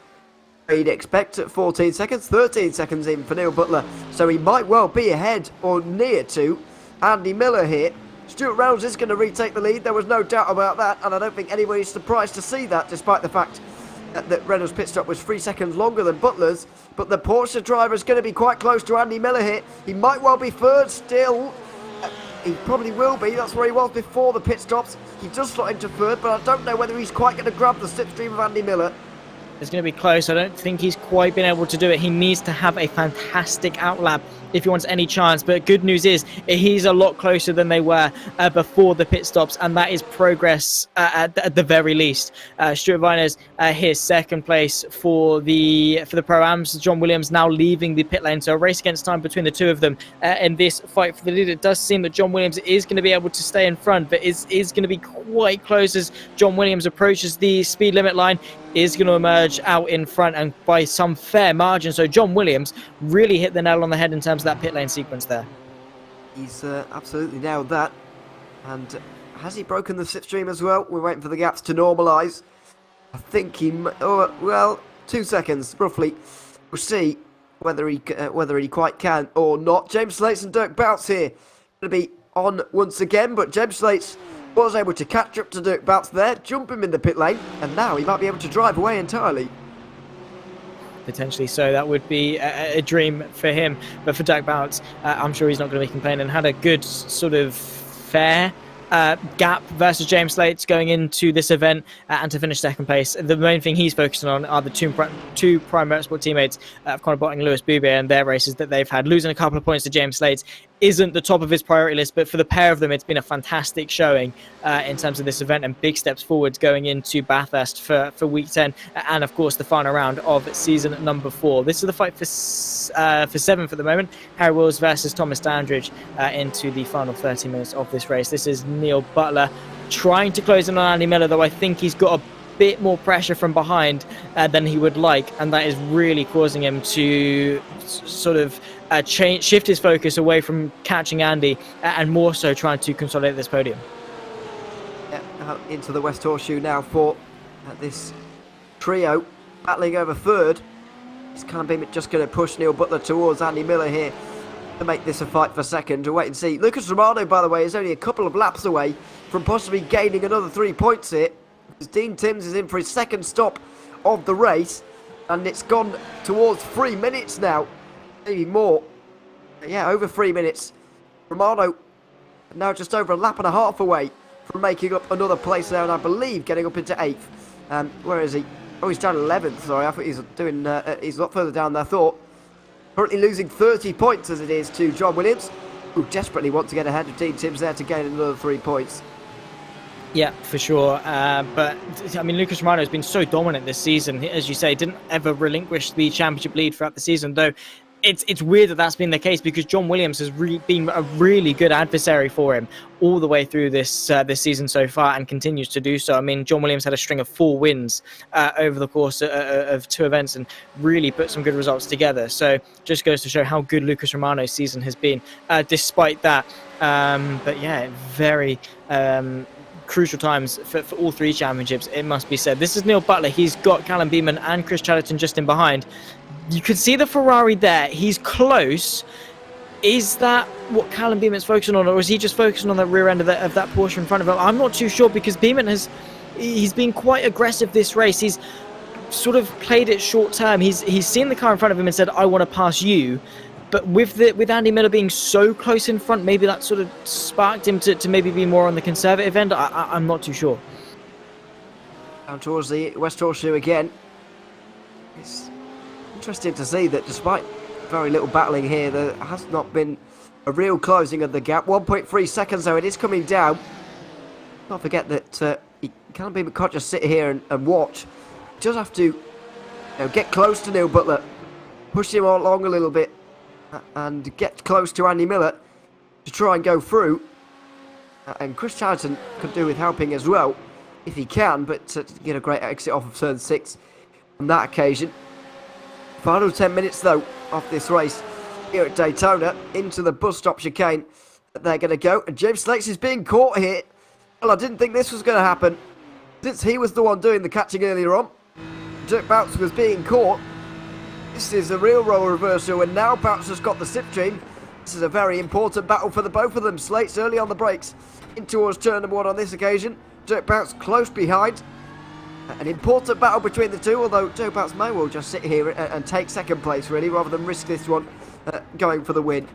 You'd expect at 14 seconds, 13 seconds in for Neil Butler, so he might well be ahead or near to Andy Miller here. Stuart Reynolds is going to retake the lead, there was no doubt about that, and I don't think anybody's surprised to see that, despite the fact that Reynolds' pit stop was 3 seconds longer than Butler's. But the Porsche driver is going to be quite close to Andy Miller here. He might well be third still. He probably will be, that's where he was before the pit stops. He does slot into third, but I don't know whether he's quite going to grab the slipstream of Andy Miller. It's going to be close. I don't think he's quite been able to do it. He needs to have a fantastic outlap if he wants any chance. But good news is he's a lot closer than they were before the pit stops, and that is progress at the very least. Stuart Viner's here second place for the Pro-Ams. John Williams now leaving the pit lane. So a race against time between the two of them in this fight for the lead. It does seem that John Williams is going to be able to stay in front, but is going to be quite close as John Williams approaches the speed limit line. Is going to emerge out in front and by some fair margin. So John Williams really hit the nail on the head in terms of that pit lane sequence there. He's absolutely nailed that. And has he broken the slipstream as well? We're waiting for the gaps to normalise. I think he... Oh, well, 2 seconds, roughly. We'll see whether he quite can or not. James Slates and Dirk Boutz here going to be on once again, but James Slates was able to catch up to Dirk Boutz there, jump him in the pit lane, and now he might be able to drive away entirely. Potentially so. That would be a dream for him. But for Dirk Boutz, I'm sure he's not going to be complaining. Had a good sort of fair gap versus James Slates going into this event and to finish second place. The main thing he's focusing on are the two prime motorsport teammates of Conor Botting and Lewis Boubier and their races that they've had. Losing a couple of points to James Slates isn't the top of his priority list, but for the pair of them, it's been a fantastic showing in terms of this event and big steps forwards going into Bathurst for week 10 and, of course, the final round of season number 4. This is the fight for 7th at the moment. Harry Wills versus Thomas Dandridge into the final 30 minutes of this race. This is Neil Butler trying to close in on Andy Miller, though I think he's got a bit more pressure from behind than he would like, and that is really causing him to sort of shift his focus away from catching Andy and more so trying to consolidate this podium. Yeah, into the West Horseshoe now for this trio battling over third. It's kind of just going to push Neil Butler towards Andy Miller here to make this a fight for second. We'll wait and see. Lucas Romano, by the way, is only a couple of laps away from possibly gaining another 3 points here. Dean Timms is in for his second stop of the race, and it's gone towards 3 minutes now, maybe more. Yeah, over 3 minutes. Romano now just over a lap and a half away from making up another place there, and I believe getting up into 8th. Where is he? Oh, he's down 11th. Sorry, I thought he's doing. He's a lot further down than I thought. Currently losing 30 points as it is to John Williams, who desperately wants to get ahead of Dean Timms there to gain another 3 points. Yeah, for sure. But, I mean, Lucas Romano has been so dominant this season. As you say, didn't ever relinquish the championship lead throughout the season, though it's weird that that's been the case because John Williams has been a really good adversary for him all the way through this season so far and continues to do so. I mean, John Williams had a string of 4 wins over the course of 2 events and really put some good results together. So just goes to show how good Lucas Romano's season has been despite that. But yeah, very... crucial times for all 3 championships, it must be said. This is Neil Butler. He's got Callum Beeman and Chris Chatterton just in behind. You can see the Ferrari there. He's close. Is that what Callum Beeman's focusing on, or is he just focusing on the rear end of that Porsche in front of him? I'm not too sure because Beeman he's been quite aggressive this race. He's sort of played it short term. He's seen the car in front of him and said, I want to pass you. But with Andy Miller being so close in front, maybe that sort of sparked him to maybe be more on the conservative end. I'm not too sure. Down towards the West Horseshoe again. It's interesting to see that despite very little battling here, there has not been a real closing of the gap. 1.3 seconds though, it is coming down. Don't forget that can't just sit here and watch. He does have to get close to Neil Butler, push him along a little bit, and get close to Andy Miller to try and go through. And Chris Chatterton could do with helping as well, if he can, but to get a great exit off of turn 6 on that occasion. Final 10 minutes, though, of this race here at Daytona, into the bus stop chicane that they're going to go. And James Slates is being caught here. Well, I didn't think this was going to happen, since he was the one doing the catching earlier on. Dirk Boutz was being caught. This is a real role reversal, and now Approx has got the slipstream. This is a very important battle for the both of them. Slates early on the brakes in towards turn number 1 on this occasion. Dirk Bounce close behind. An important battle between the two, although Dirk Bounce may well just sit here and take second place, really, rather than risk this one going for the win.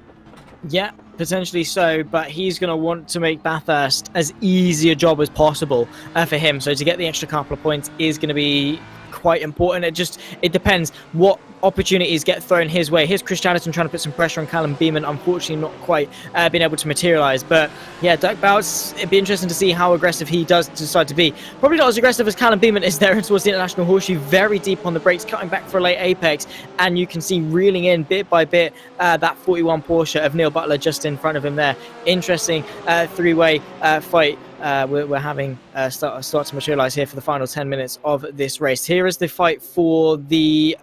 Yeah, potentially so, but he's going to want to make Bathurst as easy a job as possible for him. So to get the extra couple of points is going to be quite important. It depends what opportunities get thrown his way. Here's Christiansen trying to put some pressure on Callum Beeman, unfortunately not quite been able to materialise. But yeah, Dirk Bounce, it'd be interesting to see how aggressive he does decide to be. Probably not as aggressive as Callum Beeman is there towards the International Horseshoe, very deep on the brakes, cutting back for a late apex, and you can see reeling in bit by bit that 41 Porsche of Neil Butler just in front of him there. Interesting three-way fight. We're having start to materialise here for the final 10 minutes of this race. Here is the fight for the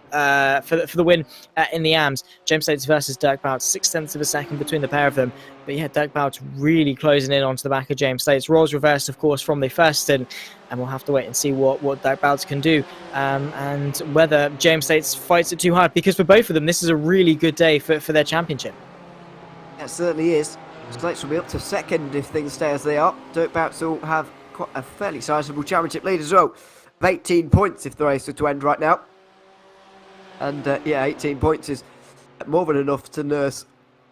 win in the AMS. James States versus Dirk Bounce, 0.6 of a second between the pair of them. But yeah, Dirk Bounce really closing in onto the back of James States. Roles reversed, of course, from the first stint, and we'll have to wait and see what Dirk Bounce can do and whether James States fights it too hard, because for both of them, this is a really good day for their championship. It certainly is. Slates will be up to second if things stay as they are. Dirk Bounce will have quite a fairly sizable championship lead as well. Of 18 points if the race were to end right now. And yeah, 18 points is more than enough to nurse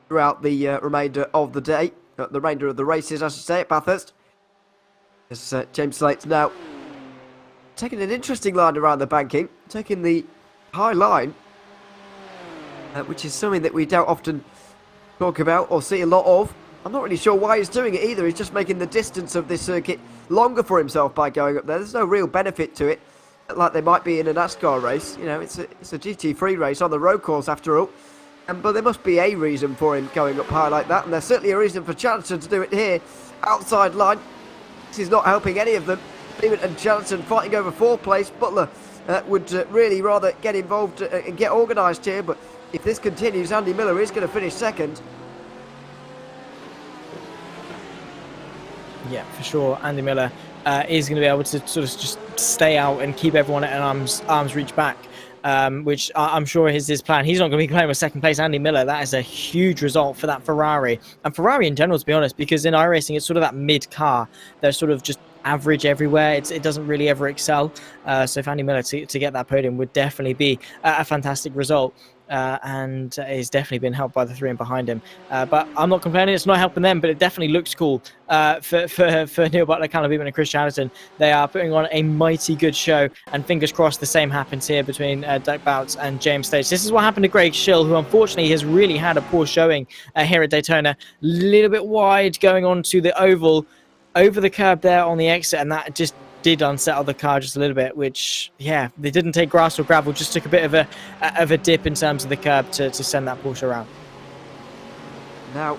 throughout the remainder of the day. The remainder of the races, I should say, at Bathurst. As James Slate's now taking an interesting line around the banking. Taking the high line, which is something that we don't often talk about or see a lot of. I'm not really sure why he's doing it either. He's just making the distance of this circuit longer for himself by going up there. There's no real benefit to it, like there might be in a NASCAR race. You know, it's a GT3 race on the road course after all. But there must be a reason for him going up high like that, and there's certainly a reason for Challenger to do it here. Outside line. This is not helping any of them. Beeman and Challenger fighting over 4th place. Butler would really rather get involved and get organised here, but if this continues, Andy Miller is going to finish second. Yeah, for sure. Andy Miller is going to be able to sort of just stay out and keep everyone at an arm's reach back, which I'm sure is his plan. He's not going to be playing with second place. Andy Miller, that is a huge result for that Ferrari. And Ferrari in general, to be honest, because in iRacing, it's sort of that mid-car. They're sort of just average everywhere. It doesn't really ever excel. So if Andy Miller to get that podium would definitely be a fantastic result. And he's definitely been helped by the 3 in behind him. But I'm not complaining. It's not helping them, but it definitely looks cool for Neil Butler, Callum Beeman and Christiansen. They are putting on a mighty good show, and fingers crossed the same happens here between Dirk Bounce and James States. This is what happened to Greg Schill, who unfortunately has really had a poor showing here at Daytona. A little bit wide going on to the oval, over the curb there on the exit, and that just did unsettle the car just a little bit, which, yeah, they didn't take grass or gravel, just took a bit of a dip in terms of the curb to send that Porsche around. Now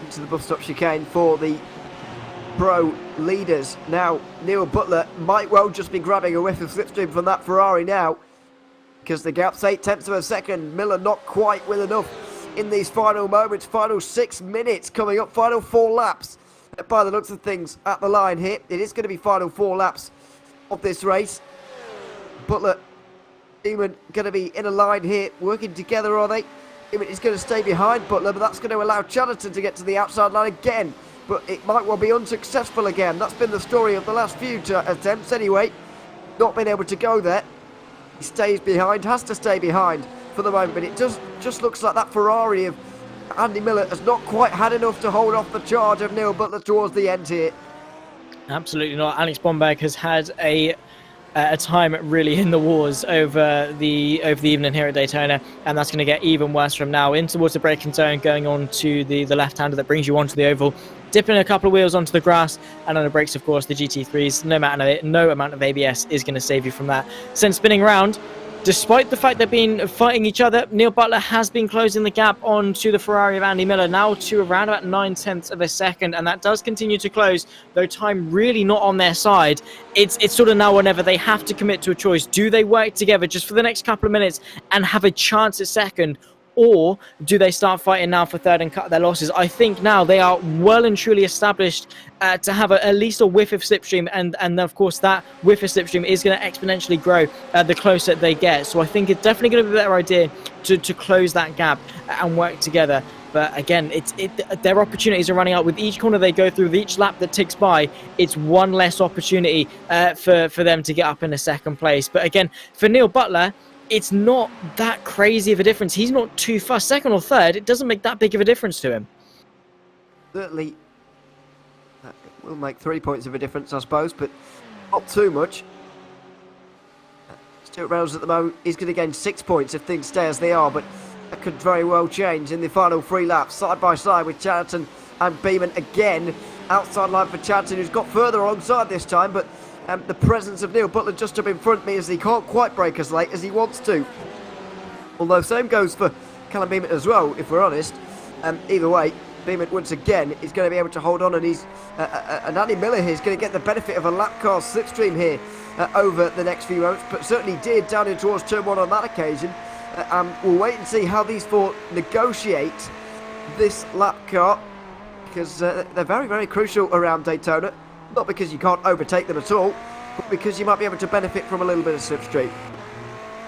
into the bus stop chicane for the pro leaders. Now Neil Butler might well just be grabbing a whiff of slipstream from that Ferrari now, because the gap's 0.8 of a second. Miller not quite with enough in these final moments. Final 6 minutes coming up, final 4 laps. By the looks of things at the line here, it is going to be final 4 laps of this race. Butler, Beeman going to be in a line here, working together, are they? Beeman is going to stay behind Butler, but that's going to allow Chatterton to get to the outside line again. But it might well be unsuccessful again. That's been the story of the last few attempts anyway. Not been able to go there. He stays behind, has to stay behind for the moment, but it just looks like that Ferrari of Andy Miller has not quite had enough to hold off the charge of Neil Butler towards the end here. Absolutely not. Alex Bomberg has had a time really in the wars over the evening here at Daytona, and that's going to get even worse from now in towards the braking zone, going on to the left-hander that brings you onto the oval, dipping a couple of wheels onto the grass, and on the brakes, of course, the GT3s. No amount of ABS is going to save you from that. Since spinning around, despite the fact they've been fighting each other, Neil Butler has been closing the gap onto the Ferrari of Andy Miller, now to around about 0.9 of a second, and that does continue to close, though time really not on their side. It's sort of now or never. They have to commit to a choice. Do they work together just for the next couple of minutes and have a chance at second, or do they start fighting now for third and cut their losses? I think now they are well and truly established to have at least a whiff of slipstream, and of course that whiff of slipstream is going to exponentially grow the closer they get. So I think it's definitely going to be a better idea to close that gap and work together. But again, their opportunities are running out. With each corner they go through, with each lap that ticks by, it's one less opportunity for them to get up in a second place. But again, for Neil Butler, it's not that crazy of a difference. He's not too fast. Second or third, it doesn't make that big of a difference to him. Certainly, that will make 3 points of a difference, I suppose, but not too much. Stuart Reynolds at the moment is going to gain 6 points if things stay as they are, but that could very well change in the final 3 laps, side by side with Chatterton and Beeman again. Outside line for Chatterton, who's got further alongside this time, but the presence of Neil Butler just up in front means he can't quite break as late as he wants to. Although same goes for Callum Beeman as well, if we're honest. Either way, Beeman once again is going to be able to hold on, and and Andy Miller here is going to get the benefit of a lap car slipstream here over the next few moments, but certainly did down in towards turn 1 on that occasion. We'll wait and see how these four negotiate this lap car, because they're very, very crucial around Daytona. Not because you can't overtake them at all, but because you might be able to benefit from a little bit of slipstream.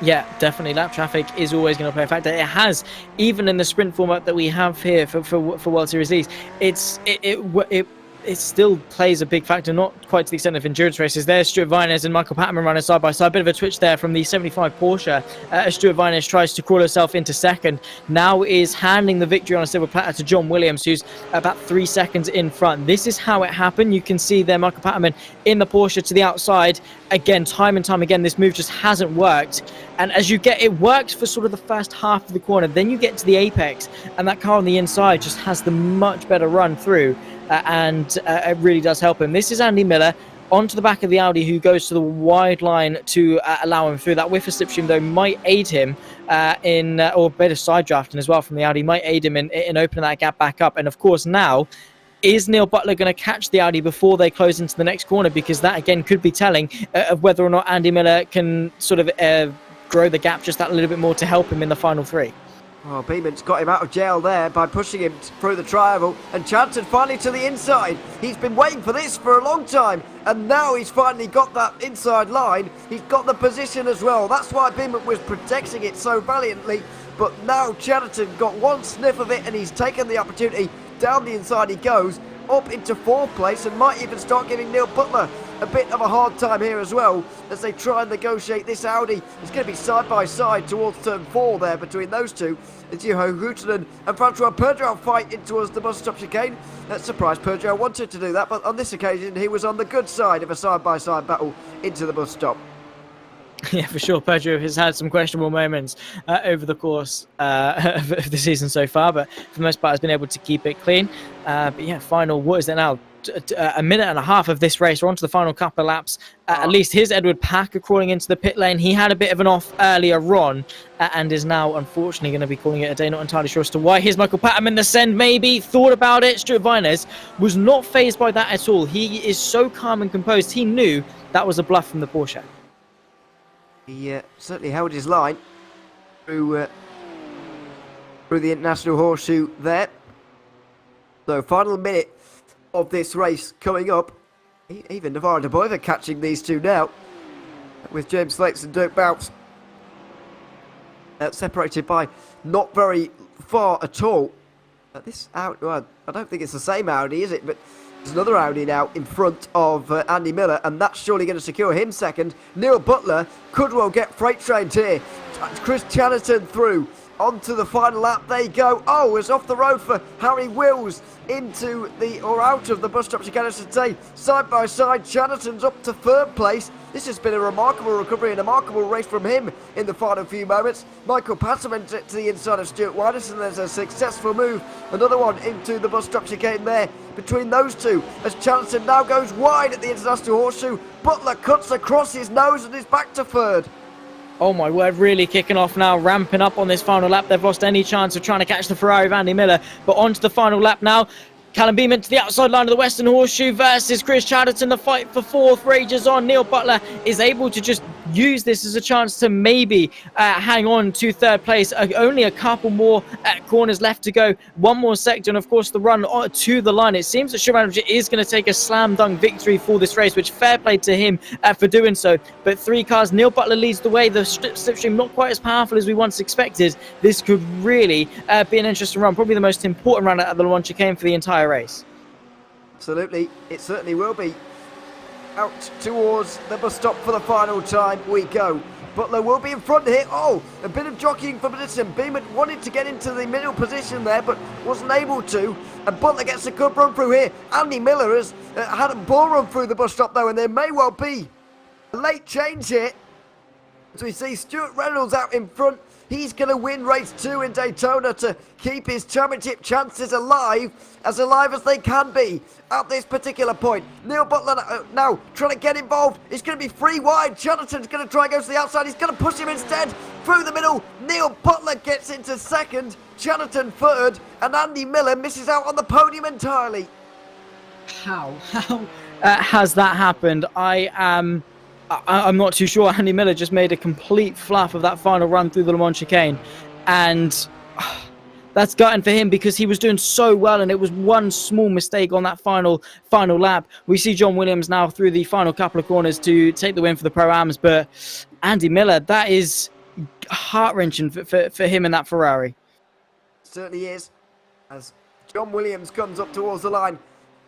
Yeah, definitely. Lap traffic is always going to play a factor. It has, even in the sprint format that we have here for World Series East, it still plays a big factor, not quite to the extent of endurance races. There's Stuart Viners and Michael Patterman running side by side. Bit of a twitch there from the 75 Porsche as Stuart Viners tries to crawl herself into second. Now is handing the victory on a silver platter to John Williams, who's about 3 seconds in front. This is how it happened. You can see there Michael Patterman in the Porsche to the outside. Again, time and time again, this move just hasn't worked. And as you get, it works for sort of the first half of the corner. Then you get to the apex, and that car on the inside just has the much better run through. And it really does help him. This is Andy Miller onto the back of the Audi, who goes to the wide line to allow him through. That whiff of slipstream, though, might aid him or a bit of side drafting as well from the Audi, might aid him in opening that gap back up. And of course now, is Neil Butler going to catch the Audi before they close into the next corner? Because that, again, could be telling of whether or not Andy Miller can sort of grow the gap just that little bit more to help him in the final 3. Well, Beeman's got him out of jail there by pushing him through the triangle, and Chanton finally to the inside. He's been waiting for this for a long time, and now he's finally got that inside line. He's got the position as well. That's why Beeman was protecting it so valiantly, but now Chatterton got one sniff of it, and he's taken the opportunity. Down the inside he goes, up into 4th place, and might even start giving Neil Butler a bit of a hard time here as well, as they try and negotiate this Audi. It's going to be side by side towards turn 4 there between those two. It's Juho Ruutunen and Francois Perdreau fight in towards the bus stop chicane. That's surprised Perdreau wanted to do that, but on this occasion he was on the good side of a side by side battle into the bus stop. Yeah, for sure. Perdreau has had some questionable moments over the course of the season so far, but for the most part has been able to keep it clean. But yeah, final, what is it now? A minute and a half of this race. We're on to the final couple of laps. At least here's Edward Packer crawling into the pit lane. He had a bit of an off earlier on and is now unfortunately going to be calling it a day. Not entirely sure as to why. Here's Michael Patterman, the send maybe. Thought about it. Stuart Viners was not phased by that at all. He is so calm and composed. He knew that was a bluff from the Porsche. He certainly held his line through the International Horseshoe there. So final minute of this race coming up. Even Navarro de Boiva catching these two now, with James Slates and Dirk Bounce separated by not very far at all. This Audi, well, I don't think it's the same Audi, is it? But there's another Audi now in front of Andy Miller, and that's surely going to secure him second. Neil Butler could well get freight trained here. Chris Chatterton through onto the final lap. They go. Oh, it's off the road for Harry Wills into the, or out of the bus stop chicane, I should say. Side by side, Chatterton's up to 3rd place. This has been a remarkable recovery and a remarkable race from him in the final few moments. Michael Patterman to the inside of Stuart Widerson. There's a successful move. Another one into the bus stop chicane there between those two, as Chatterton now goes wide at the International Horseshoe. Butler cuts across his nose and is back to 3rd. Oh my word, really kicking off now, ramping up on this final lap. They've lost any chance of trying to catch the Ferrari of Andy Miller, but on to the final lap now. Callum Beeman to the outside line of the Western Horseshoe versus Chris Chatterton. The fight for 4th rages on. Neil Butler is able to just use this as a chance to maybe hang on to third place. Only a couple more corners left to go. One more sector, and of course the run to the line. It seems that Shimanovic is going to take a slam dunk victory for this race, which fair play to him for doing so. But 3 cars, Neil Butler leads the way. The slipstream not quite as powerful as we once expected. This could really be an interesting run, probably the most important run at the Le Mans Chicane for the entire race. Absolutely, it certainly will be. Out towards the bus stop for the final time we go. Butler will be in front here. Oh, a bit of jockeying for position. Beeman wanted to get into the middle position there, but wasn't able to. And Butler gets a good run through here. Andy Miller has had a ball run through the bus stop though, and there may well be a late change here. So we see Stuart Reynolds out in front. He's going to win race 2 in Daytona to keep his championship chances alive as they can be at this particular point. Neil Butler now trying to get involved. It's going to be 3 wide. Jonathan's going to try and go to the outside. He's going to push him instead through the middle. Neil Butler gets into second, Jonathan third, and Andy Miller misses out on the podium entirely. How has that happened? I'm not too sure. Andy Miller just made a complete fluff of that final run through the Le Mans Chicane, and that's gutting for him because he was doing so well, and it was one small mistake on that final lap. We see John Williams now through the final couple of corners to take the win for the Pro-Ams, but Andy Miller, that is heart-wrenching for him in that Ferrari. Certainly is, as John Williams comes up towards the line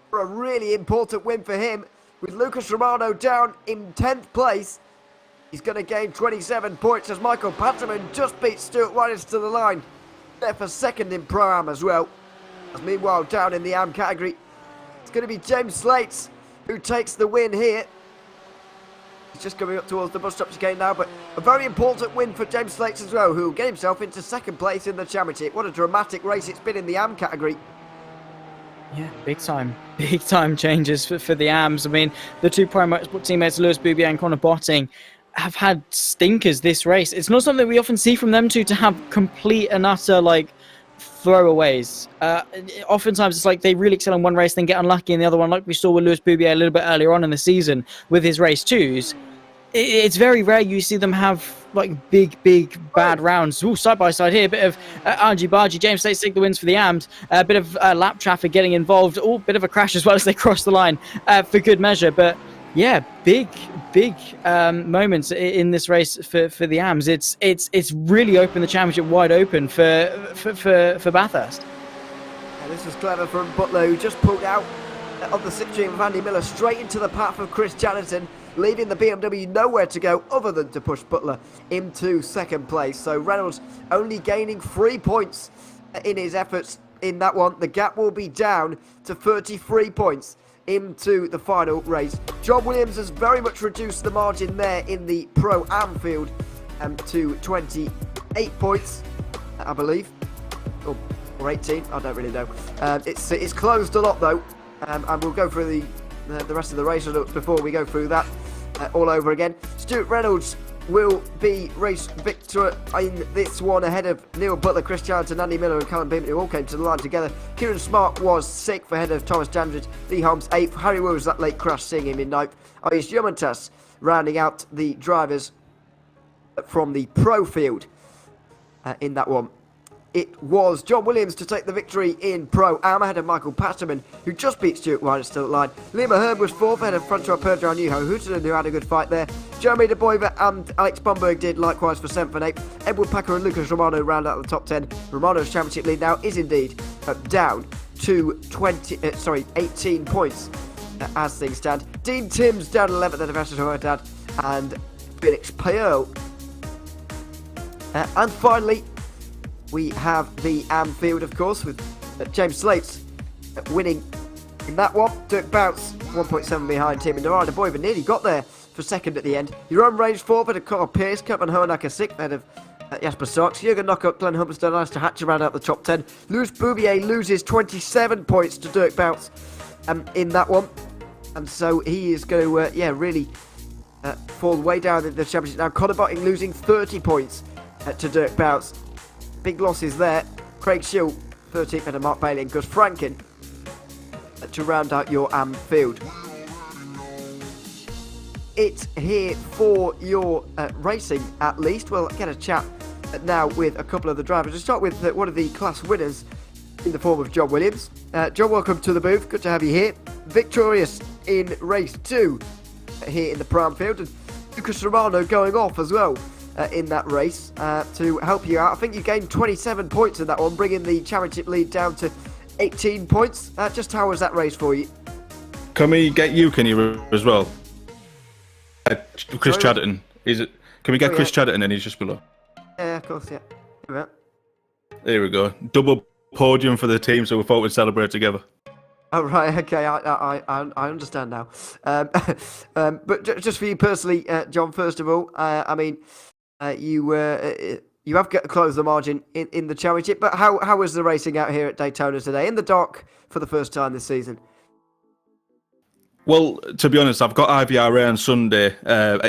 for a really important win for him. With Lucas Romano down in 10th place, he's going to gain 27 points as Michael Patterman just beats Stuart Reynolds to the line. There for second in Pro-Am as well. As meanwhile, down in the AM category, it's going to be James Slates who takes the win here. He's just coming up towards the bus stop again now, but a very important win for James Slates as well, who will get himself into second place in the championship. What a dramatic race it's been in the AM category. Yeah, big time changes for the AMs. I mean, the 2 prime teammates, Lewis Boubier and Connor Botting, have had stinkers this race. It's not something we often see from them to have complete and utter, like, throwaways. Oftentimes it's like they really excel in one race, then get unlucky in the other one, like we saw with Lewis Boubier a little bit earlier on in the season with his race 2s. It's very rare you see them have like big bad rounds. Ooh, side by side here, a bit of argy-bargy. James Slates take the wins for the AMs. A bit of lap traffic getting involved. Oh, bit of a crash as well as they cross the line for good measure. But yeah, big moments in this race for the AMs. It's really opened the championship wide open for Bathurst. Yeah, this was clever from Butler, who just pulled out of the slipstream of Andy Miller straight into the path of Chris Janison, leaving the BMW nowhere to go other than to push Butler into second place. So Reynolds only gaining 3 points in his efforts in that one. The gap will be down to 33 points into the final race. John Williams has very much reduced the margin there in the Pro-Am field to 28 points, I believe, or 18, I don't really know. It's closed a lot though, and we'll go through the rest of the race results before we go through that all over again. Stuart Reynolds will be race victor in this one ahead of Neil Butler, Chris Johnson, Andy Miller and Callum Beeman, who all came to the line together. Kieran Smart was 6th ahead of Thomas Dandridge, Lee Holmes 8th, Harry Wills that late crash, seeing him in 9th. Ayush Yumantas rounding out the drivers from the pro field in that one. It was John Williams to take the victory in Pro-Am ahead of Michael Patterman, who just beat Stuart Reynolds to the line. Liam Ahern was 4th ahead of Francois Perdran Nuho Hooten, who had a good fight there. Jeremy De Boiver and Alex Bomberg did likewise for 7th and 8th. Edward Packer and Lucas Romano round out the top 10. Romano's championship lead now is indeed down to 18 points as things stand. Dean Timms down 11th ahead of Aston Hoydad and Felix Pearl. And finally, we have the AM field, of course, with James Slates winning in that one. Dirk Bounce 1.7 behind him, and Nara De Boiver nearly got there for second at the end. Jeroen Range 4th ahead of Carl Pearce, Kevin Hohenacker 6th ahead of Jasper Sarks. Jürgen Knockout, Glenn Humberstone, Alistair Hatcher round out the top 10. Louis Boubier loses 27 points to Dirk Bounce in that one, and so he is going to really fall way down in the championship. Now Conor Botting losing 30 points to Dirk Bounce. Big losses there. Craig Schill 13th and Mark Bailey and Gus Franken to round out your AM field. it here for your racing, at least. We'll get a chat now with a couple of the drivers. We'll start with one of the class winners in the form of John Williams. John, welcome to the booth. Good to have you here. Victorious in race 2 here in the Prime Field. And Lucas Romano going off as well in that race to help you out. I think you gained 27 points in that one, bringing the championship lead down to 18 points. Just how was that race for you? Can we get you, can you, as well? Chris Chatterton. Can we get Chris Chatterton and he's just below? Yeah, of course, yeah. There we go. Double podium for the team, so we thought we'd celebrate together. Oh, right, okay, I understand now. But just for you personally, John, first of all, I mean, you have closed the margin in the championship, but how was the racing out here at Daytona today, in the dark for the first time this season? Well, to be honest, I've got IVRA on Sunday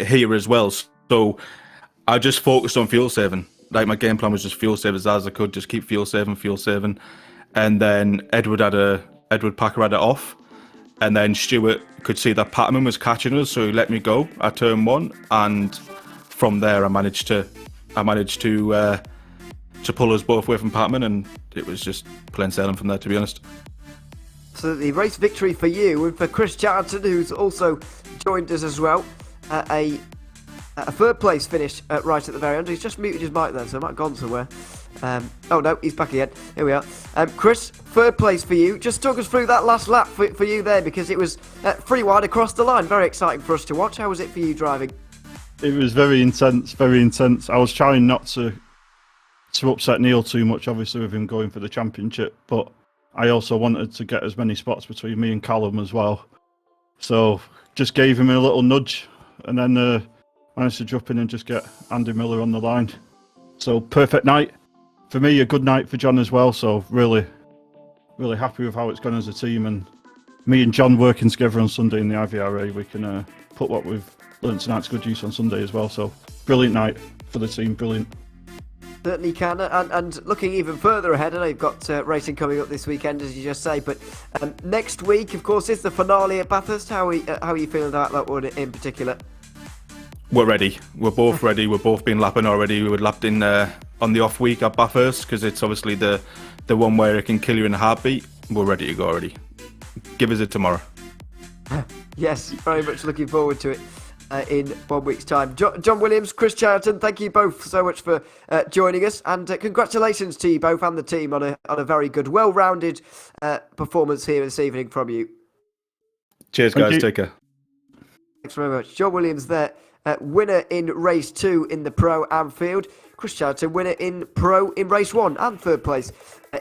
here as well, so I just focused on fuel saving. Like, my game plan was just fuel save as I could, just keep fuel saving. And then Edward Packer had it off, and then Stuart could see that Patterman was catching us, so he let me go at turn 1, and from there I managed to pull us both away from Patterman, and it was just plain sailing from there, to be honest. So the race victory for you, and for Chris Chatterton, who's also joined us as well. A third place finish right at the very end. He's just muted his mic there, so I might have gone somewhere. Oh no, he's back again. Here we are. Chris, third place for you. Just talk us through that last lap for you there, because it was free wide across the line. Very exciting for us to watch. How was it for you driving? It was very intense, very intense. I was trying not to upset Neil too much, obviously, with him going for the championship, but I also wanted to get as many spots between me and Callum as well. So just gave him a little nudge, and then managed to jump in and just get Andy Miller on the line. So perfect night for me, a good night for John as well. So really, really happy with how it's gone as a team, and me and John working together on Sunday in the IVRA, we can put what we've learned tonight to good use on Sunday as well. So brilliant night for the team, brilliant. Certainly can, and looking even further ahead, I know you've got racing coming up this weekend, as you just say, but next week, of course, is the finale at Bathurst. How are you feeling about that one in particular? We're ready. We're both ready. We've both been lapping already. We were lapped in on the off week at Bathurst, because it's obviously the one where it can kill you in a heartbeat. We're ready to go already. Give us it tomorrow. Yes, very much looking forward to it. In 1 week's time. John Williams, Chris Chatterton, thank you both so much for joining us, and congratulations to you both and the team on a very good, well-rounded performance here this evening from you. Cheers, guys. Take care. Thanks very much. John Williams there, winner in race 2 in the Pro Am field. Chris Chatterton, winner in Pro in race 1 and third place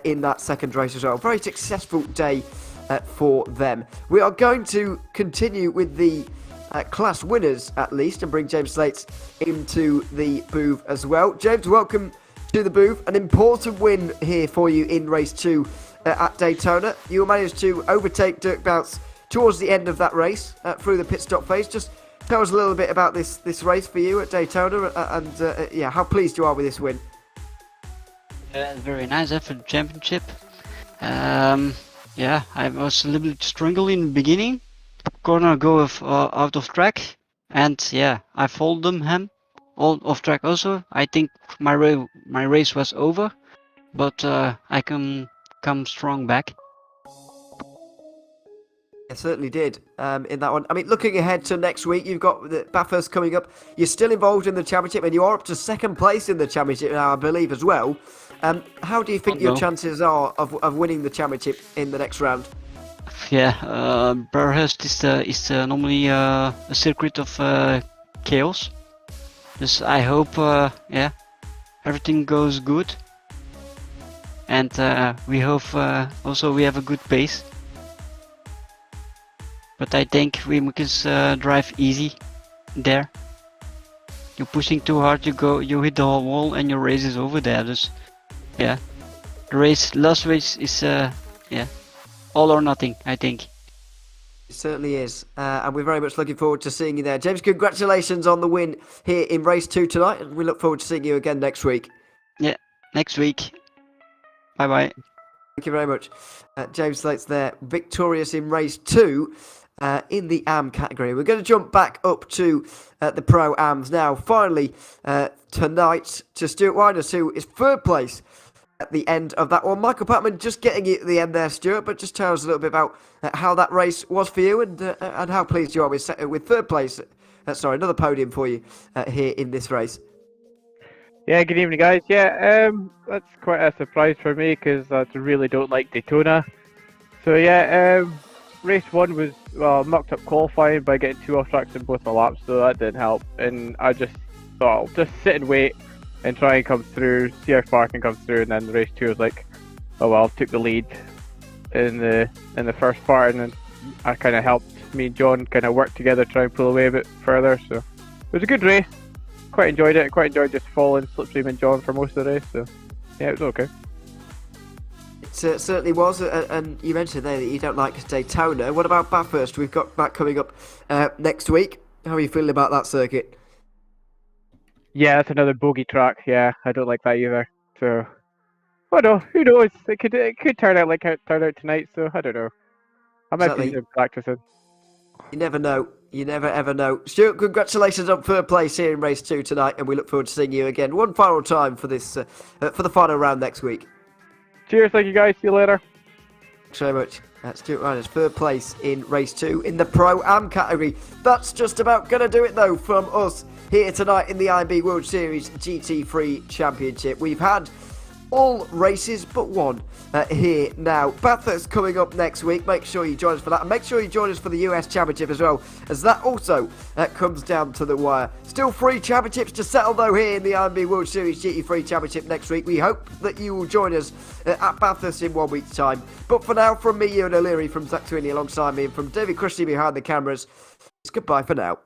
in that second race as well. Very successful day for them. We are going to continue with the class winners, at least, and bring James Slates into the booth as well. James, welcome to the booth. An important win here for you in race 2 at Daytona. You managed to overtake Dirk Bounce towards the end of that race through the pit stop phase. Just tell us a little bit about this race for you at Daytona, and how pleased you are with this win. Very nice for the championship. I was a little bit struggling in the beginning. Corner go out of track, and I followed him all off track also. I think my race was over, but I can come strong back. It certainly did in that one. I mean, looking ahead to next week, you've got the Bathurst coming up. You're still involved in the championship, and you are up to second place in the championship now, I believe, as well. How do you think your chances are of winning the championship in the next round? Bathurst is normally a circuit of chaos. Dus I hope everything goes good, and we hope also we have a good pace. But I think we can drive easy there. You're pushing too hard, you hit the whole wall, and your race is over there. Dus the last race is all or nothing, I think. It certainly is, and we're very much looking forward to seeing you there. James, congratulations on the win here in race 2 tonight, and we look forward to seeing you again next week. Yeah, next week. Bye bye. Thank you very much. James Slates there, victorious in race 2 in the AM category. We're going to jump back up to the Pro AMs now. Finally, tonight to Stuart Wyners, who is third place at the end of that one. Michael Patman just getting you at the end there, Stuart, but just tell us a little bit about how that race was for you and how pleased you are with third place. Another podium for you here in this race. Yeah, good evening, guys. Yeah, that's quite a surprise for me because I really don't like Daytona. So yeah, race 1 was, well, mucked up qualifying by getting 2 off tracks in both my laps, so that didn't help. And I just thought I'll just sit and wait and try and come through, see how far I can come through. And then race 2 was like, oh well, took the lead in the first part, and then I kind of helped me and John kind of work together, try and pull away a bit further. So it was a good race. Quite enjoyed it. Quite enjoyed just following Slipstream and John for most of the race. So yeah, it was okay. It certainly was, and you mentioned there that you don't like Daytona. What about Bathurst? We've got that coming up next week. How are you feeling about that circuit? Yeah, that's another bogey track. Yeah, I don't like that either. So, oh no, who knows? It could turn out like how it turned out tonight. So I don't know. I might be practicing. You never know. You never ever know. Stuart, congratulations on third place here in race 2 tonight, and we look forward to seeing you again one final time for this for the final round next week. Cheers, thank you guys. See you later. Thanks very much. Stuart Wyners, third place in race 2 in the Pro Am category. That's just about going to do it though from us here tonight in the IMB World Series GT3 Championship. We've had all races but one here now. Bathurst coming up next week. Make sure you join us for that, and make sure you join us for the US Championship as well, as that also comes down to the wire. Still 3 championships to settle though here in the IMB World Series GT3 Championship next week. We hope that you will join us at Bathurst in 1 week's time. But for now, from me, Ewan O'Leary, from Zach Twinny alongside me, and from David Christie behind the cameras, it's goodbye for now.